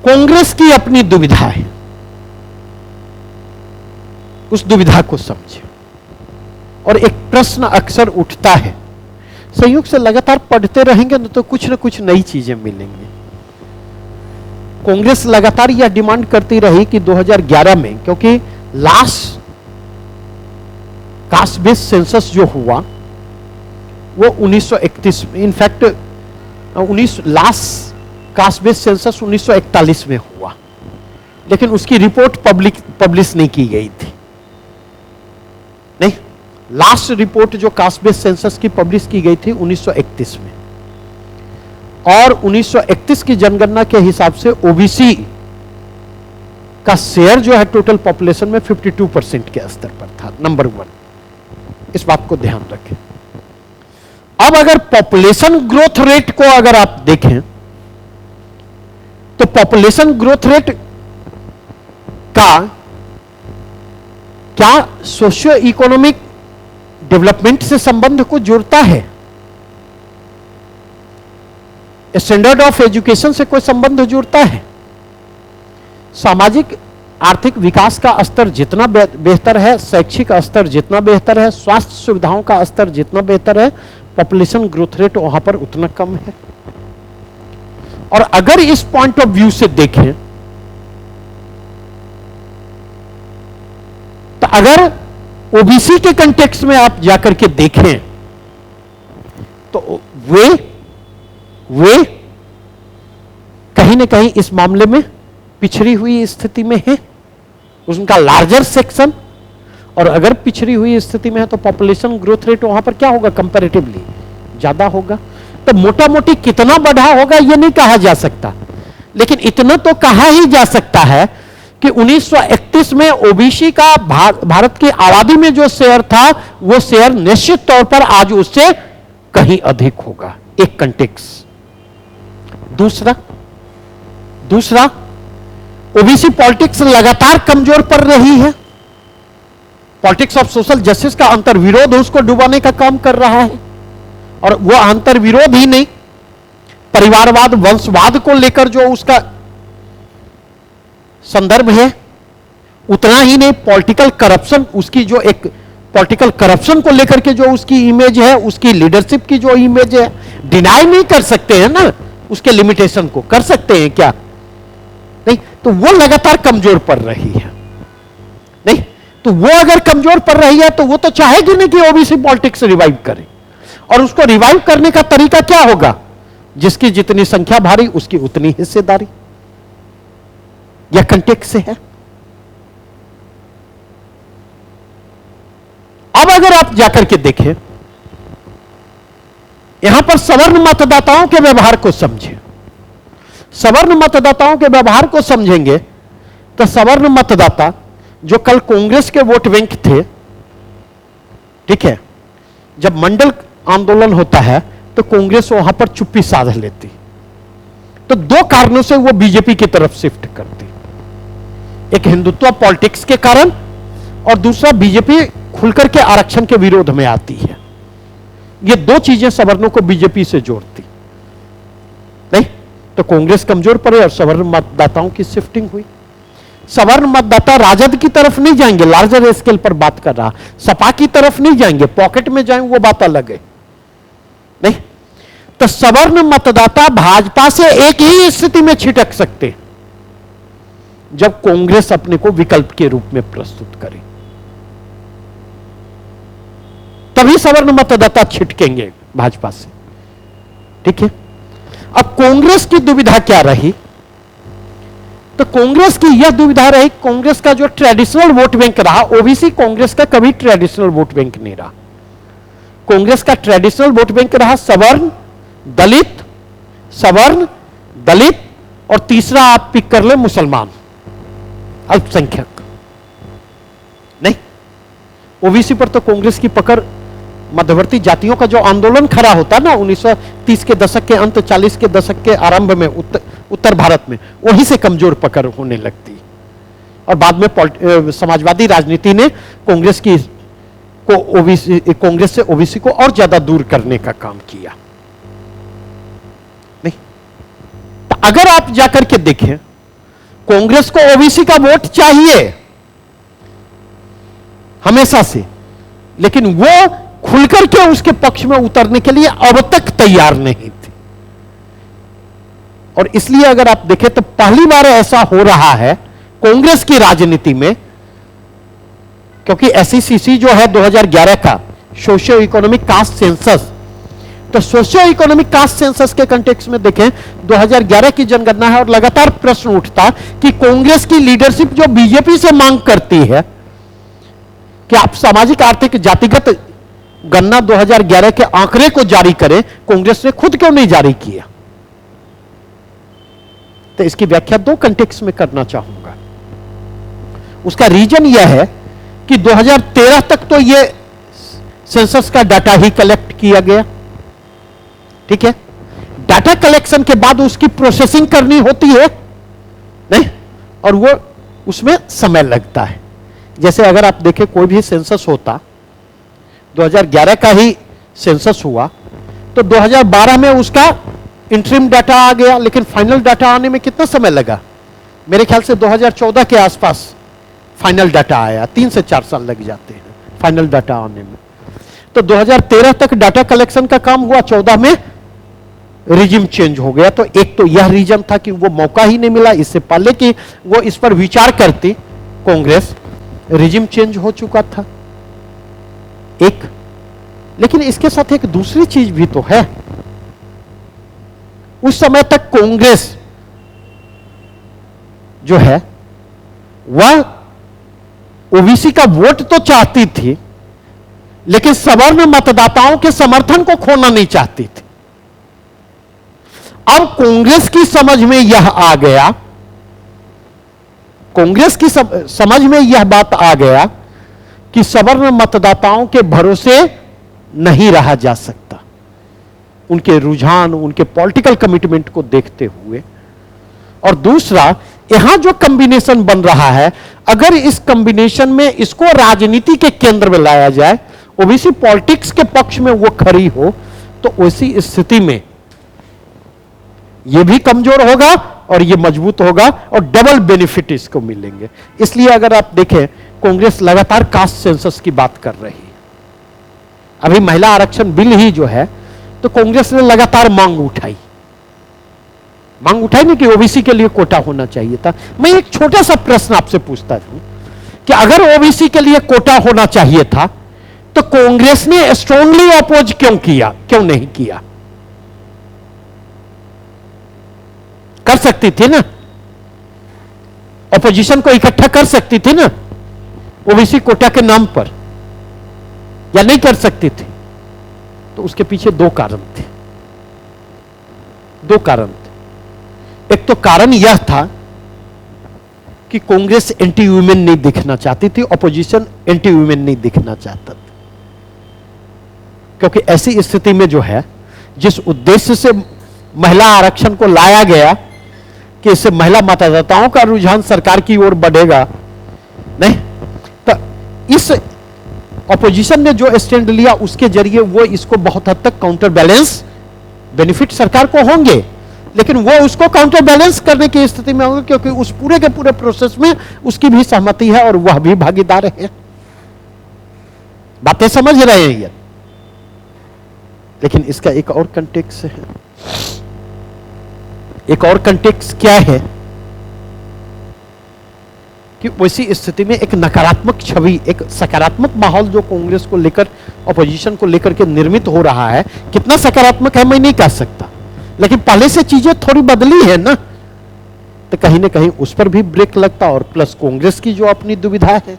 कांग्रेस की अपनी दुविधा है, उस दुविधा को समझे। और एक प्रश्न अक्सर उठता है, संयोग से लगातार पढ़ते रहेंगे ना तो कुछ ना कुछ नई चीजें मिलेंगी। कांग्रेस लगातार यह डिमांड करती रही कि 2011 में, क्योंकि लास्ट कास्ट बेस्ड सेंसस जो हुआ वो 1931 में, in fact last caste based census 1941 में हुआ, लेकिन उसकी रिपोर्ट पब्लिश नहीं की गई थी। नहीं, लास्ट रिपोर्ट जो कास्ट बेस्ड सेंसस की पब्लिश की गई थी 1931 में, और 1931 की जनगणना के हिसाब से ओबीसी का शेयर जो है टोटल पॉपुलेशन में 52% के स्तर पर था, नंबर 1। इस बात को ध्यान रखें। अब अगर पॉपुलेशन ग्रोथ रेट को अगर आप देखें तो पॉपुलेशन ग्रोथ रेट का क्या सोशियो इकोनॉमिक डेवलपमेंट से संबंध को जोड़ता है? स्टैंडर्ड ऑफ एजुकेशन से कोई संबंध जुड़ता है? सामाजिक आर्थिक विकास का स्तर जितना बेहतर है, शैक्षिक स्तर जितना बेहतर है, स्वास्थ्य सुविधाओं का स्तर जितना बेहतर है, पॉपुलेशन ग्रोथ रेट वहां पर उतना कम है। और अगर इस पॉइंट ऑफ व्यू से देखें तो अगर ओबीसी के कंटेक्स्ट में आप जाकर के देखें तो वे कहीं ना कहीं इस मामले में पिछड़ी हुई स्थिति में है, उनका लार्जर सेक्शन। और अगर पिछड़ी हुई स्थिति में है तो पॉपुलेशन ग्रोथ रेट वहां पर क्या होगा? कंपैरेटिवली ज्यादा होगा। तो मोटा मोटी कितना बढ़ा होगा यह नहीं कहा जा सकता, लेकिन इतना तो कहा ही जा सकता है कि 1931 में ओबीसी का भारत की आबादी में जो शेयर था वो शेयर निश्चित तौर पर आज उससे कहीं अधिक होगा। एक कंटेक्स्ट। दूसरा ओबीसी पॉलिटिक्स लगातार कमजोर पड़ रही है। पॉलिटिक्स ऑफ सोशल जस्टिस का अंतर्विरोध उसको डुबाने का काम कर रहा है, और वो अंतर्विरोध ही नहीं, परिवारवाद वंशवाद को लेकर जो उसका संदर्भ है, उतना ही नहीं, पॉलिटिकल करप्शन, उसकी जो एक पॉलिटिकल करप्शन को लेकर के जो उसकी इमेज है, उसकी लीडरशिप की जो इमेज है, डिनाई नहीं कर सकते हैं ना, उसके लिमिटेशन को कर सकते हैं क्या? नहीं। तो वो लगातार कमजोर पड़ रही है। नहीं, तो वो अगर कमजोर पड़ रही है तो वो तो चाहेगी नहीं कि ओबीसी पॉलिटिक्स रिवाइव करे। और उसको रिवाइव करने का तरीका क्या होगा? जिसकी जितनी संख्या भारी उसकी उतनी हिस्सेदारी। यह कंटेक्स्ट से है। अब अगर आप जाकर के देखें, यहां पर सवर्ण मतदाताओं के व्यवहार को समझें। सवर्ण मतदाताओं के व्यवहार को समझेंगे तो सवर्ण मतदाता जो कल कांग्रेस के वोट बैंक थे, ठीक है, जब मंडल आंदोलन होता है तो कांग्रेस वहां पर चुप्पी साध लेती, तो दो कारणों से वो बीजेपी की तरफ शिफ्ट करती। एक हिंदुत्व पॉलिटिक्स के कारण, और दूसरा बीजेपी खुलकर के आरक्षण के विरोध में आती है। ये दो चीजें सवर्णों को बीजेपी से जोड़ती। नहीं तो कांग्रेस कमजोर पड़े और सवर्ण मतदाताओं की शिफ्टिंग हुई। सवर्ण मतदाता राजद की तरफ नहीं जाएंगे, लार्जर स्केल पर बात कर रहा, सपा की तरफ नहीं जाएंगे, पॉकेट में जाएंगे, वो बात अलग है। नहीं तो सवर्ण मतदाता भाजपा से एक ही स्थिति में छिटक सकते जब कांग्रेस अपने को विकल्प के रूप में प्रस्तुत करे, तभी सवर्ण मतदाता छिटकेंगे भाजपा से। ठीक है। अब कांग्रेस की दुविधा क्या रही? तो कांग्रेस की यह दुविधा रही, कांग्रेस का जो ट्रेडिशनल वोट बैंक रहा, ओबीसी कांग्रेस का कभी ट्रेडिशनल वोट बैंक नहीं रहा। कांग्रेस का ट्रेडिशनल वोट बैंक रहा सवर्ण, दलित, सवर्ण, दलित, और तीसरा आप पिक कर ले मुसलमान, अल्पसंख्यक। नहीं, ओबीसी पर तो कांग्रेस की पकड़ मध्यवर्ती जातियों का जो आंदोलन खड़ा होता ना 1930 के दशक के अंत, 40 के दशक के आरंभ में उत्तर भारत में, वहीं से कमजोर पकड़ होने लगती। और बाद में समाजवादी राजनीति ने कांग्रेस की को ओबीसी, कांग्रेस से ओबीसी को और ज्यादा दूर करने का काम किया। नहीं तो अगर आप जाकर के देखें, कांग्रेस को ओबीसी का वोट चाहिए हमेशा से, लेकिन वो खुलकर के उसके पक्ष में उतरने के लिए अब तक तैयार नहीं थी। और इसलिए अगर आप देखें तो पहली बार ऐसा हो रहा है कांग्रेस की राजनीति में, क्योंकि एसईसीसी जो है 2011 का सोशियो इकोनॉमिक कास्ट सेंसस, तो सोशियो इकोनॉमिक कास्ट सेंसस के कंटेक्स्ट में देखें 2011 की जनगणना है और लगातार प्रश्न उठता कि कांग्रेस की लीडरशिप जो बीजेपी से मांग करती है कि आप सामाजिक आर्थिक जातिगत गणना 2011 के आंकड़े को जारी करें, कांग्रेस ने खुद क्यों नहीं जारी किया। तो इसकी व्याख्या दो कंटेक्स्ट में करना चाहूंगा। उसका रीजन यह है कि 2013 तक तो यह सेंसस का डाटा ही कलेक्ट किया गया, ठीक है। डाटा कलेक्शन के बाद उसकी प्रोसेसिंग करनी होती है नहीं, और वो उसमें समय लगता है। जैसे अगर आप देखें कोई भी सेंसस होता, 2011 का ही सेंसस हुआ तो 2012 में उसका इंटरिम डाटा आ गया, लेकिन फाइनल डाटा आने में कितना समय लगा? मेरे ख्याल से 2014 के आसपास फाइनल डाटा आया। 3 से 4 साल लग जाते हैं फाइनल डाटा आने में। तो 2013 तक डाटा कलेक्शन का काम हुआ, 14 में रिजिम चेंज हो गया। तो एक तो यह रीजन था कि वो मौका ही नहीं मिला, इससे पहले कि वो इस पर विचार करती कांग्रेस, रिजिम चेंज हो चुका था एक। लेकिन इसके साथ एक दूसरी चीज भी तो है, उस समय तक कांग्रेस जो है वह ओबीसी का वोट तो चाहती थी, लेकिन सवर्ण मतदाताओं के समर्थन को खोना नहीं चाहती थी। अब कांग्रेस की समझ में यह आ गया, कांग्रेस की समझ में यह बात आ गया कि सवर्ण मतदाताओं के भरोसे नहीं रहा जा सकता, उनके रुझान, उनके पॉलिटिकल कमिटमेंट को देखते हुए। और दूसरा, यहां जो कॉम्बिनेशन बन रहा है, अगर इस कॉम्बिनेशन में इसको राजनीति के केंद्र में लाया जाए, ओबीसी पॉलिटिक्स के पक्ष में वो खड़ी हो, तो उसी स्थिति में ये भी कमजोर होगा और ये मजबूत होगा और डबल बेनिफिट इसको मिलेंगे। इसलिए अगर आप देखें, कांग्रेस लगातार कास्ट सेंसस की बात कर रही है। अभी महिला आरक्षण बिल ही जो है, तो कांग्रेस ने लगातार मांग उठाई नहीं कि ओबीसी के लिए कोटा होना चाहिए था। मैं एक छोटा सा प्रश्न आपसे पूछता हूं कि अगर ओबीसी के लिए कोटा होना चाहिए था, तो कांग्रेस ने स्ट्रांगली अपोज क्यों किया, क्यों नहीं किया? कर सकती थी ना, अपोजिशन को इकट्ठा कर सकती थी ना ओबीसी कोटा के नाम पर, या नहीं कर सकती थी? तो उसके पीछे दो कारण थे। एक तो कारण यह था कि कांग्रेस एंटी वुमेन नहीं दिखना चाहती थी, अपोजिशन एंटी वुमेन नहीं दिखना चाहता था। क्योंकि ऐसी स्थिति में जो है, जिस उद्देश्य से महिला आरक्षण को लाया गया कि इससे महिला मतदाताओं का रुझान सरकार की ओर बढ़ेगा, नहीं, तो इस अपोजिशन ने जो स्टैंड लिया उसके जरिए वो इसको बहुत हद तक काउंटर बैलेंस, बेनिफिट सरकार को होंगे, लेकिन वो उसको काउंटर बैलेंस करने की स्थिति में होंगे, क्योंकि उस पूरे के पूरे प्रोसेस में उसकी भी सहमति है और वह भी भागीदार है। बातें समझ रहे हैं ये? लेकिन इसका एक और कंटेक्स्ट है। एक और कंटेक्स्ट क्या है कि वैसी स्थिति में एक नकारात्मक छवि, एक सकारात्मक माहौल जो कांग्रेस को लेकर, अपोजिशन को लेकर के निर्मित हो रहा है, कितना सकारात्मक है मैं नहीं कह सकता, लेकिन पहले से चीजें थोड़ी बदली है ना, तो कहीं ना कहीं उस पर भी ब्रेक लगता। और प्लस कांग्रेस की जो अपनी दुविधा है,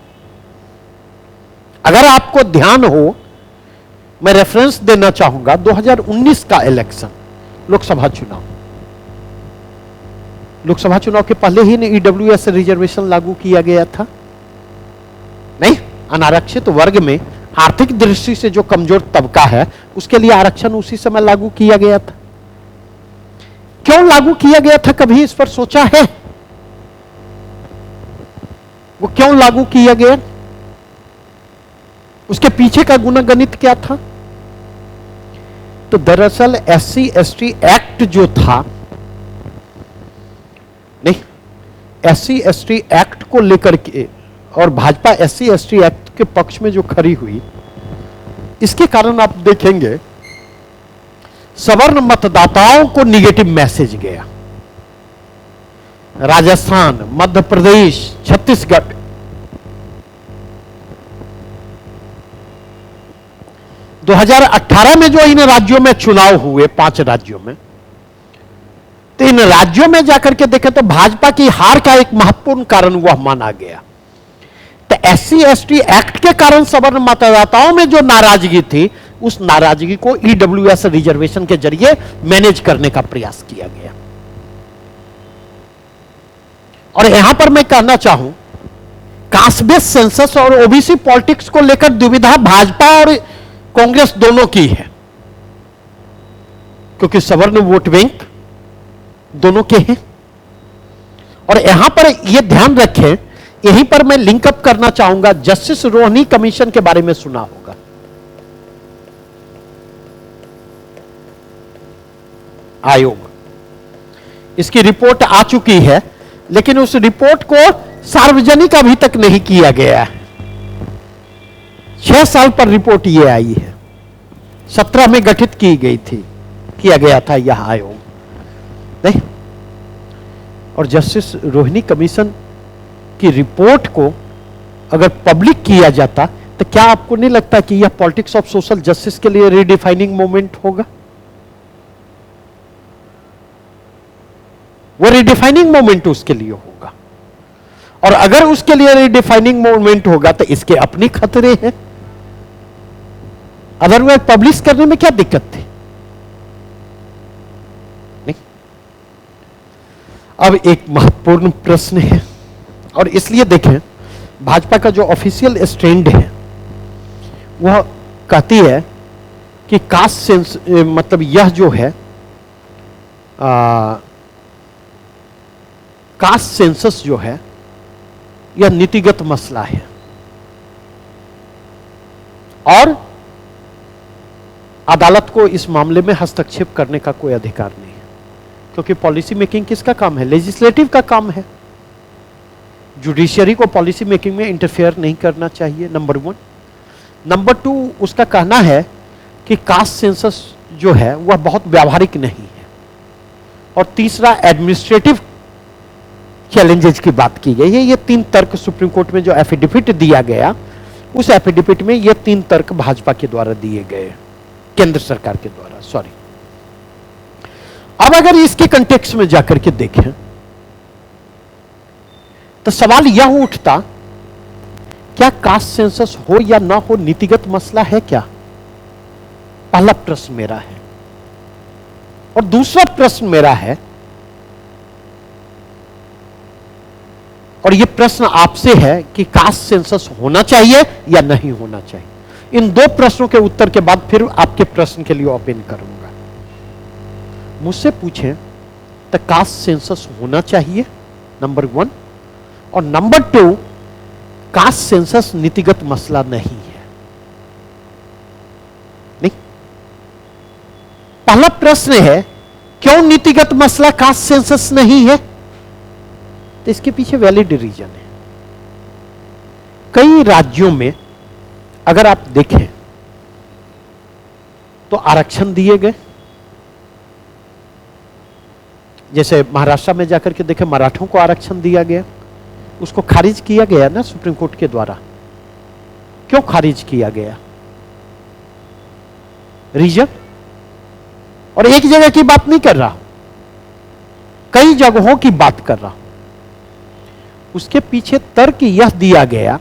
अगर आपको ध्यान हो, मैं रेफरेंस देना चाहूंगा 2019 का इलेक्शन, लोकसभा चुनाव के पहले ही ईडब्ल्यूएस रिजर्वेशन लागू किया गया था, नहीं, अनारक्षित वर्ग में आर्थिक दृष्टि से जो कमजोर तबका है उसके लिए आरक्षण उसी समय लागू किया गया था। क्यों लागू किया गया था, कभी इस पर सोचा है? वो क्यों लागू किया गया, उसके पीछे का गुणगणित क्या था? तो दरअसल एससी एसटी एक्ट जो था, नहीं, एससी एसटी एक्ट को लेकर के और भाजपा एससी एसटी एक्ट के पक्ष में जो खड़ी हुई, इसके कारण आप देखेंगे सवर्ण मतदाताओं को निगेटिव मैसेज गया। राजस्थान, मध्य प्रदेश, छत्तीसगढ़, दो 2018 में जो इन राज्यों में चुनाव हुए, 5 राज्यों में, तो इन राज्यों में जाकर के देखें तो भाजपा की हार का एक महत्वपूर्ण कारण वह माना गया। तो SC/ST एक्ट के कारण सवर्ण मतदाताओं में जो नाराजगी थी, उस नाराजगी को EWS रिजर्वेशन के जरिए मैनेज करने का प्रयास किया गया। और यहां पर मैं कहना चाहूं, कास्ट बेस्ड सेंसस और ओबीसी पॉलिटिक्स को लेकर दुविधा भाजपा और कांग्रेस दोनों की है, क्योंकि सवर्ण वोट बैंक दोनों के हैं। और यहां पर यह ध्यान रखें, यहीं पर मैं लिंकअप करना चाहूंगा, जस्टिस रोहनी कमीशन के बारे में सुना होगा। आयोग, इसकी रिपोर्ट आ चुकी है, लेकिन उस रिपोर्ट को सार्वजनिक अभी तक नहीं किया गया है। 6 साल पर रिपोर्ट यह आई है, 17 में गठित की गई थी, किया गया था यह आयोग नहीं। और जस्टिस रोहिणी कमीशन की रिपोर्ट को अगर पब्लिक किया जाता, तो क्या आपको नहीं लगता कि यह पॉलिटिक्स ऑफ सोशल जस्टिस के लिए रीडिफाइनिंग मूवमेंट होगा? वो रीडिफाइनिंग मूवमेंट उसके लिए होगा। और अगर उसके लिए रीडिफाइनिंग मूवमेंट होगा तो इसके अपने खतरे हैं, अदरवाइज पब्लिश करने में क्या दिक्कत थी? नहीं। अब एक महत्वपूर्ण प्रश्न है, और इसलिए देखें, भाजपा का जो ऑफिशियल स्टैंड है वह कहती है कि कास्ट सेंस, मतलब यह जो है कास्ट सेंसस जो है यह नीतिगत मसला है, और अदालत को इस मामले में हस्तक्षेप करने का कोई अधिकार नहीं है, क्योंकि पॉलिसी मेकिंग किसका काम है? लेजिस्लेटिव का काम है। जुडिशियरी को पॉलिसी मेकिंग में इंटरफेयर नहीं करना चाहिए, नंबर 1। नंबर 2, उसका कहना है कि कास्ट सेंसस जो है वह बहुत व्यावहारिक नहीं है। और तीसरा, एडमिनिस्ट्रेटिव चैलेंजेस की बात की गई है। ये 3 तर्क सुप्रीम कोर्ट में जो एफिडेविट दिया गया, उस एफिडेविट में ये 3 तर्क भाजपा के द्वारा दिए गए, केंद्र सरकार के द्वारा, सॉरी। अब अगर इसके कंटेक्स्ट में जाकर के देखें तो सवाल यह उठता, क्या कास्ट सेंसस हो या ना हो नीतिगत मसला है क्या? पहला प्रश्न मेरा है। और दूसरा प्रश्न मेरा है, और यह प्रश्न आपसे है कि कास्ट सेंसस होना चाहिए या नहीं होना चाहिए। इन 2 प्रश्नों के उत्तर के बाद फिर आपके प्रश्न के लिए ओपन करूंगा। मुझसे पूछें तो कास्ट सेंसस होना चाहिए, नंबर 1, और नंबर 2, कास्ट सेंसस नीतिगत मसला नहीं है। नहीं। पहला प्रश्न है, क्यों नीतिगत मसला कास्ट सेंसस नहीं है? तो इसके पीछे वैलिड रीजन है। कई राज्यों में अगर आप देखें तो आरक्षण दिए गए, जैसे महाराष्ट्र में जाकर के देखें, मराठों को आरक्षण दिया गया, उसको खारिज किया गया ना सुप्रीम कोर्ट के द्वारा। क्यों खारिज किया गया? रीजन? और एक जगह की बात नहीं कर रहा, कई जगहों की बात कर रहा हूं। उसके पीछे तर्क यह दिया गया,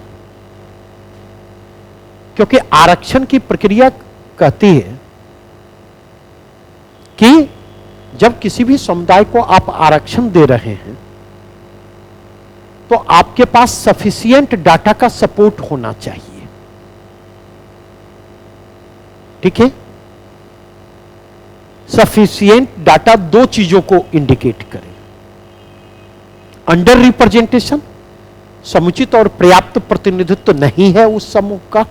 क्योंकि आरक्षण की प्रक्रिया कहती है कि जब किसी भी समुदाय को आप आरक्षण दे रहे हैं तो आपके पास सफिशिएंट डाटा का सपोर्ट होना चाहिए। ठीक है? सफिशिएंट डाटा 2 चीजों को इंडिकेट करे, अंडर रिप्रेजेंटेशन, समुचित और पर्याप्त प्रतिनिधित्व नहीं है उस समूह का,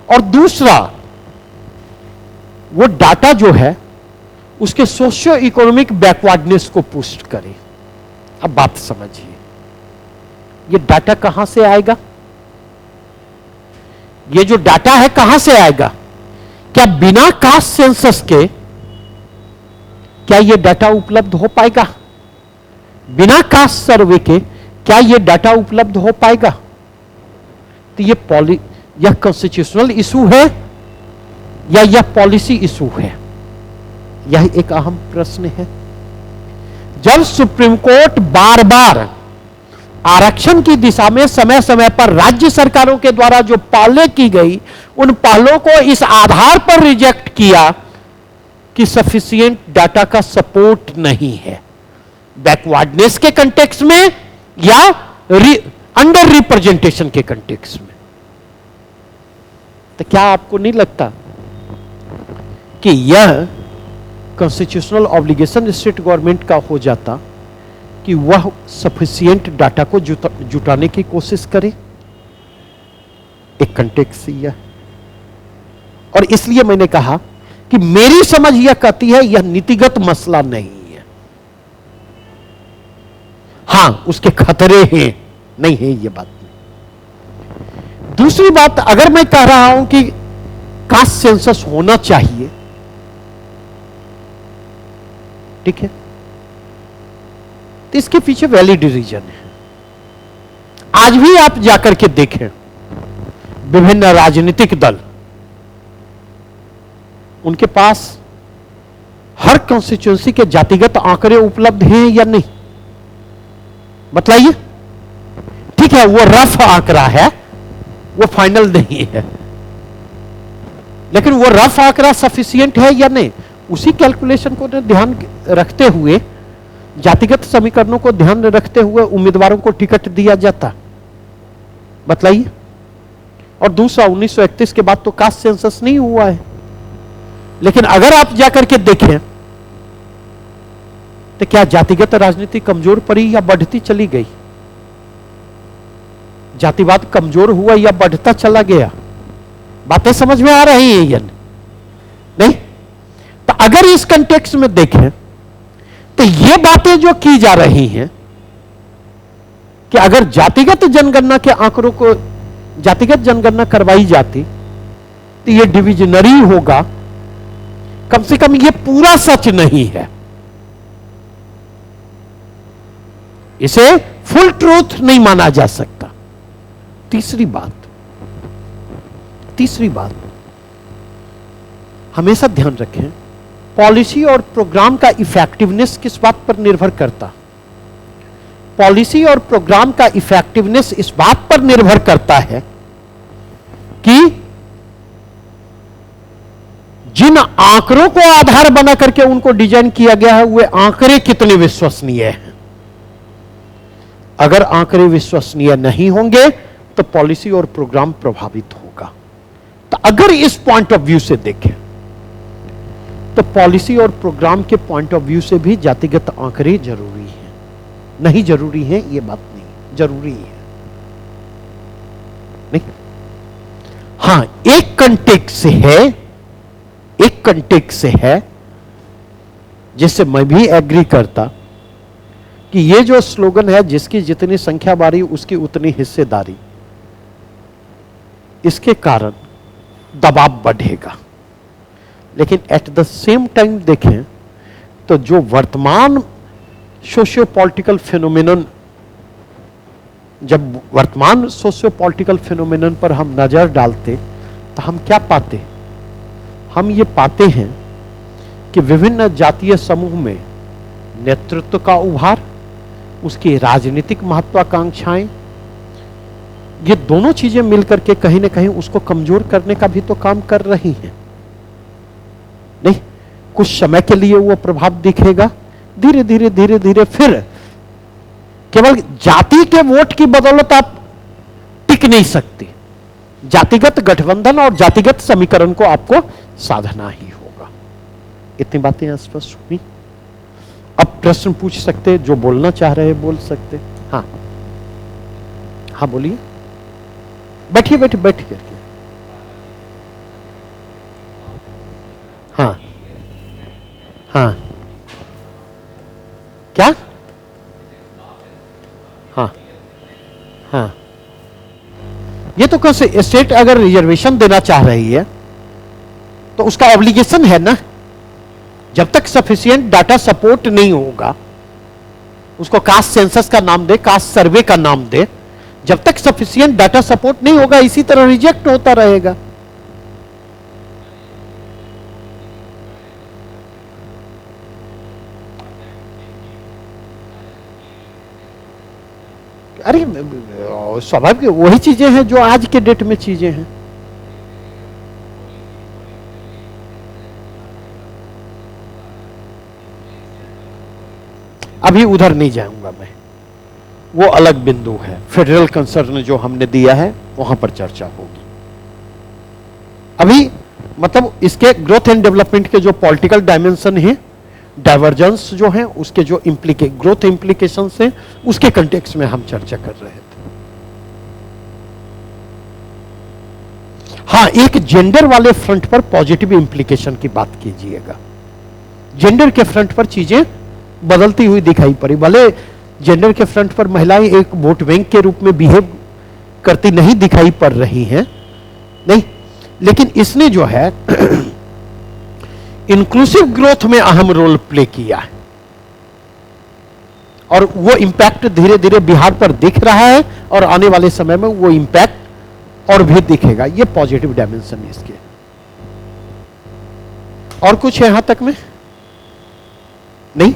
और दूसरा, वो डाटा जो है उसके सोशियो इकोनॉमिक बैकवर्डनेस को पुष्ट करे। अब बात समझिए, ये डाटा कहां से आएगा? ये जो डाटा है कहां से आएगा? क्या बिना कास्ट सेंसस के क्या ये डाटा उपलब्ध हो पाएगा? बिना कास्ट सर्वे के क्या यह डाटा उपलब्ध हो पाएगा? तो यह कॉन्स्टिट्यूशनल इशू है या यह पॉलिसी इशू है? यह एक अहम प्रश्न है। जब सुप्रीम कोर्ट बार बार आरक्षण की दिशा में समय समय पर राज्य सरकारों के द्वारा जो पहलें की गई, उन पहलों को इस आधार पर रिजेक्ट किया कि सफिशिएंट डाटा का सपोर्ट नहीं है, बैकवर्डनेस के कंटेक्स्ट में या अंडर रिप्रेजेंटेशन के कंटेक्स्ट में। तो क्या आपको नहीं लगता कि यह कॉन्स्टिट्यूशनल ऑब्लिगेशन स्टेट गवर्नमेंट का हो जाता कि वह सफिशिएंट डाटा को जुटाने की कोशिश करे? एक कंटेक्स्ट यह, और इसलिए मैंने कहा कि मेरी समझ यह कहती है यह नीतिगत मसला नहीं है। हां, उसके खतरे हैं, नहीं है ये बात नहीं। दूसरी बात, अगर मैं कह रहा हूं कि कास्ट सेंसस होना चाहिए, ठीक है, तो इसके पीछे वैलिड रीजन है। आज भी आप जाकर के देखें, विभिन्न राजनीतिक दल, उनके पास हर कॉन्स्टिट्यूंसी के जातिगत आंकड़े उपलब्ध हैं या नहीं? बताइए। ठीक है, वो रफ आंकड़ा है, वो फाइनल नहीं है, लेकिन वो रफ आंकड़ा सफिशिएंट है या नहीं? उसी कैलकुलेशन को ध्यान रखते हुए, जातिगत समीकरणों को ध्यान रखते हुए उम्मीदवारों को टिकट दिया जाता। बतलाइए। और दूसरा, 1931 के बाद तो कास्ट सेंसस नहीं हुआ है, लेकिन अगर आप जाकर के देखें तो क्या जातिगत राजनीति कमजोर पड़ी या बढ़ती चली गई? जातिवाद कमजोर हुआ या बढ़ता चला गया? बातें समझ में आ रही हैं या नहीं? तो अगर इस कंटेक्स्ट में देखें तो ये बातें जो की जा रही हैं कि अगर जातिगत जनगणना के आंकड़ों को, जातिगत जनगणना करवाई जाती तो ये डिविजनरी होगा, कम से कम ये पूरा सच नहीं है, इसे फुल ट्रूथ नहीं माना जा सकता। तीसरी बात हमेशा ध्यान रखें, पॉलिसी और प्रोग्राम का इफेक्टिवनेस किस बात पर निर्भर करता? पॉलिसी और प्रोग्राम का इफेक्टिवनेस इस बात पर निर्भर करता है कि जिन आंकड़ों को आधार बना करके उनको डिजाइन किया गया है, वे आंकड़े कितने विश्वसनीय हैं। अगर आंकड़े विश्वसनीय नहीं होंगे तो पॉलिसी और प्रोग्राम प्रभावित होगा। तो अगर इस पॉइंट ऑफ व्यू से देखें तो पॉलिसी और प्रोग्राम के पॉइंट ऑफ व्यू से भी जातिगत आंकड़े जरूरी हैं। नहीं जरूरी है ये बात नहीं, जरूरी है नहीं। हां, एक कंटेक्स्ट से है जिससे मैं भी एग्री करता कि ये जो स्लोगन है, जिसकी जितनी संख्या बारी उसकी उतनी हिस्सेदारी, इसके कारण दबाव बढ़ेगा। लेकिन एट द सेम टाइम देखें तो जो वर्तमान सोशियो पॉलिटिकल फिनोमेनन, जब वर्तमान सोशियो पॉलिटिकल फिनोमेनन पर हम नजर डालते तो हम क्या पाते? हम ये पाते हैं कि विभिन्न जातीय समूह में नेतृत्व का उभार, उसकी राजनीतिक महत्वाकांक्षाएं, ये दोनों चीजें मिलकर के कहीं ना कहीं उसको कमजोर करने का भी तो काम कर रही हैं। नहीं, कुछ समय के लिए वो प्रभाव दिखेगा, धीरे धीरे फिर केवल जाति के वोट की बदौलत आप टिक नहीं सकते। जातिगत गठबंधन और जातिगत समीकरण को आपको साधना ही होगा। इतनी बातें स्पष्ट हुई। अब प्रश्न पूछ सकते, जो बोलना चाह रहे बोल सकते। हाँ हाँ, बोलिए। बैठिए करके। हाँ हाँ, क्या? हाँ हाँ, ये तो कैसे स्टेट अगर रिजर्वेशन देना चाह रही है तो उसका ऑब्लिगेशन है ना। जब तक सफिशिएंट डाटा सपोर्ट नहीं होगा, उसको कास्ट सेंसस का नाम दे, कास्ट सर्वे का नाम दे, जब तक सफिशिएंट डाटा सपोर्ट नहीं होगा इसी तरह रिजेक्ट होता रहेगा। अरे स्वाभाविक वही चीजें हैं जो आज के डेट में चीजें हैं। अभी उधर नहीं जाऊंगा मैं, वो अलग बिंदु है। फेडरल कंसर्न जो हमने दिया है वहां पर चर्चा होगी। अभी मतलब इसके ग्रोथ एंड डेवलपमेंट के जो पॉलिटिकल डायमेंशन है, डाइवर्जेंस जो है, उसके जो ग्रोथ इंप्लीकेशंस हैं, उसके कंटेक्स्ट में हम चर्चा कर रहे थे। हाँ, एक जेंडर वाले फ्रंट पर पॉजिटिव इंप्लीकेशन की बात कीजिएगा। जेंडर के फ्रंट पर चीजें बदलती हुई दिखाई पड़ी। भले जेंडर के फ्रंट पर महिलाएं एक वोट बैंक के रूप में बिहेव करती नहीं दिखाई पड़ रही हैं, नहीं, लेकिन इसने जो है इंक्लूसिव ग्रोथ में अहम रोल प्ले किया है और वो इंपैक्ट धीरे धीरे बिहार पर दिख रहा है और आने वाले समय में वो इंपैक्ट और भी दिखेगा। ये पॉजिटिव डायमेंशन है इसके। और कुछ है यहां तक में नहीं?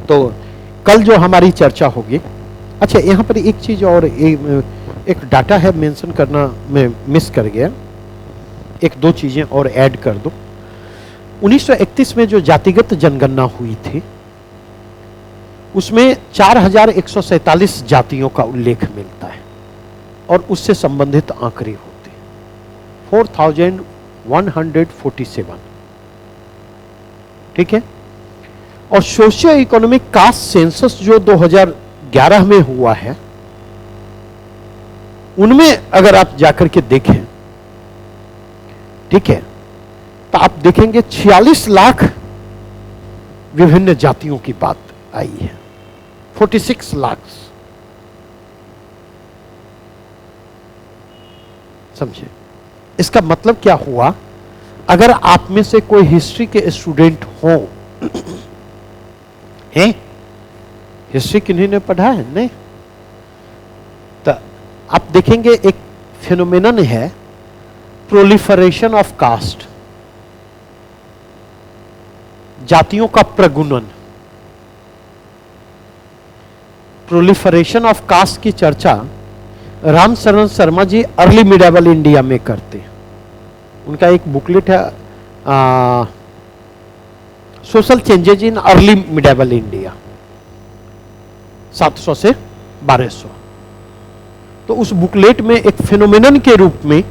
तो कल जो हमारी चर्चा होगी, अच्छा यहां पर एक चीज और एक डाटा है मेंशन करना मैं मिस कर गया, एक दो चीजें और ऐड कर दो। 1931 में जो जातिगत जनगणना हुई थी उसमें 4147 जातियों का उल्लेख मिलता है और उससे संबंधित आंकड़े होते हैं 4147। ठीक है। और सोशियो इकोनॉमिक कास्ट सेंसस जो 2011 में हुआ है उनमें अगर आप जाकर के देखें, ठीक है, तो आप देखेंगे 46 लाख विभिन्न जातियों की बात आई है। 46 लाख। समझे? इसका मतलब क्या हुआ? अगर आप में से कोई हिस्ट्री के स्टूडेंट हो, हैं? हिस्ट्री किन्हीं ने पढ़ा है? नहीं। तो आप देखेंगे एक फिनोमेनन है प्रोलिफरेशन ऑफ कास्ट, जातियों का प्रगुणन। प्रोलिफरेशन ऑफ कास्ट की चर्चा राम शरण Sharma ji early medieval India में करते हैं। उनका एक बुकलेट है social changes in early medieval India, 700 से 1200। तो उस बुकलेट में एक फिनोमेनन के रूप में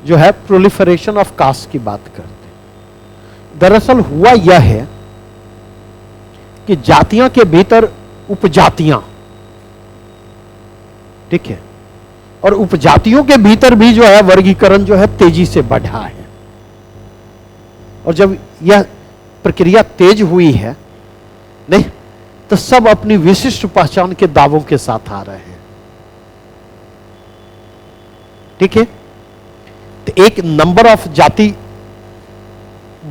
जो है प्रोलिफरेशन ऑफ कास्ट की बात करते। दरअसल हुआ यह है कि जातियां के भीतर उपजातियां, ठीक है, और उपजातियों के भीतर भी जो है वर्गीकरण जो है तेजी से बढ़ा है। और जब यह प्रक्रिया तेज हुई है, नहीं, तो सब अपनी विशिष्ट पहचान के दावों के साथ आ रहे हैं। ठीक है। तो एक नंबर ऑफ जाति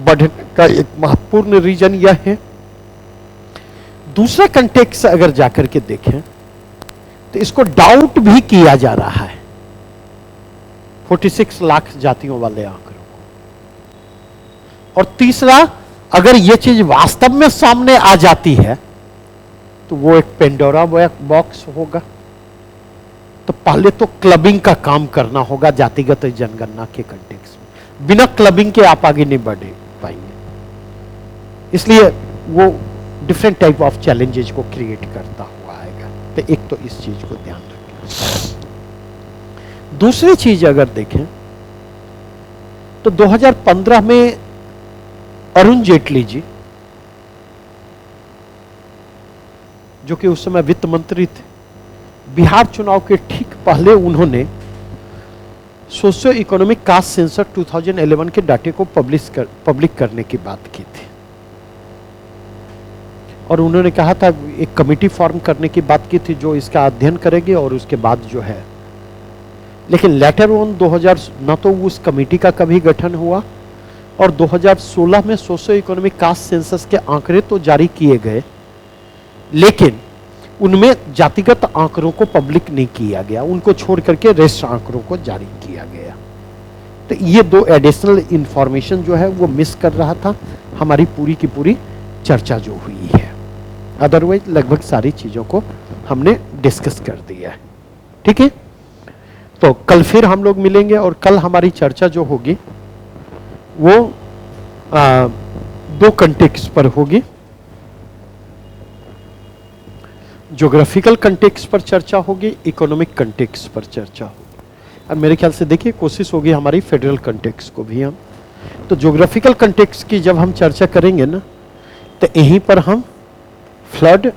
बढ़ने का एक महत्वपूर्ण रीजन यह है। दूसरा कंटेक्स्ट अगर जाकर के देखें तो इसको डाउट भी किया जा रहा है 46 लाख जातियों वाले आंकड़ों को। और तीसरा, अगर यह चीज वास्तव में सामने आ जाती है तो वो एक पेंडोरा बॉक्स होगा। तो पहले तो क्लबिंग का काम करना होगा जातिगत जनगणना के कंटेक्स्ट में। बिना क्लबिंग के आप आगे नहीं बढ़ पाएंगे। इसलिए वो डिफरेंट टाइप ऑफ चैलेंजेस को क्रिएट करता हुआ आएगा। तो एक तो इस चीज को ध्यान रखें। दूसरी चीज अगर देखें तो 2015 में अरुण जेटली जी, जो कि उस समय वित्त मंत्री थे, बिहार चुनाव के ठीक पहले उन्होंने सोशियो इकोनॉमिक कास्ट सेंसस 2011 के डाटे को पब्लिक करने की बात की थी। और उन्होंने कहा था एक कमेटी फॉर्म करने की बात की थी जो इसका अध्ययन करेगी और उसके बाद जो है, लेकिन लेटर ऑन 2000 न तो उस कमेटी का कभी गठन हुआ और 2016 में सोशो इकोनॉमिक कास्ट सेंसस के आंकड़े तो जारी किए गए, लेकिन उनमें जातिगत आंकड़ों को पब्लिक नहीं किया गया, उनको छोड़ करके रेस्ट आंकड़ों को जारी किया गया। तो ये दो एडिशनल इंफॉर्मेशन जो है वो मिस कर रहा था हमारी पूरी की पूरी चर्चा जो हुई है। अदरवाइज लगभग सारी चीजों को हमने डिस्कस कर दिया है। ठीक है, तो कल फिर हम लोग मिलेंगे और कल हमारी चर्चा जो होगी वो दो कंटेक्स्ट पर होगी। ज्योग्राफिकल कंटेक्स्ट पर चर्चा होगी, इकोनॉमिक कंटेक्स्ट पर चर्चा होगी, और मेरे ख्याल से देखिए कोशिश होगी हमारी फेडरल कंटेक्स्ट को भी हम। तो ज्योग्राफिकल कंटेक्स्ट की जब हम चर्चा करेंगे ना, तो यहीं पर हम फ्लड,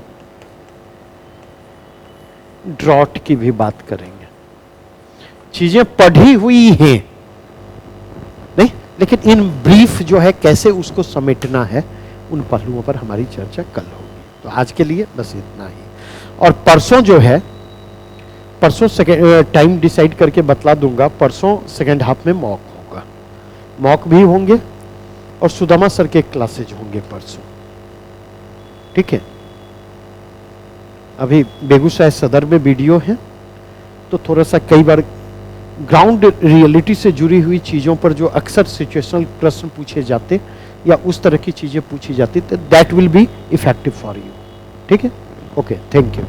ड्रॉट की भी बात करेंगे। चीजें पढ़ी हुई हैं नहीं, लेकिन इन ब्रीफ जो है कैसे उसको समेटना है, उन पहलुओं पर हमारी चर्चा कल होगी। तो आज के लिए बस इतना ही। और परसों जो है, परसों टाइम डिसाइड करके बतला दूंगा, परसों सेकेंड हाफ में मॉक होगा, मॉक भी होंगे और सुदामा सर के क्लासेज होंगे परसों। ठीक है, अभी बेगूसराय सदर में वीडियो है, तो थोड़ा सा कई बार ग्राउंड रियलिटी से जुड़ी हुई चीज़ों पर जो अक्सर सिचुएशनल प्रश्न पूछे जाते या उस तरह की चीज़ें पूछी जाती, तो that will be effective for you. ठीक है, ओके, थैंक यू।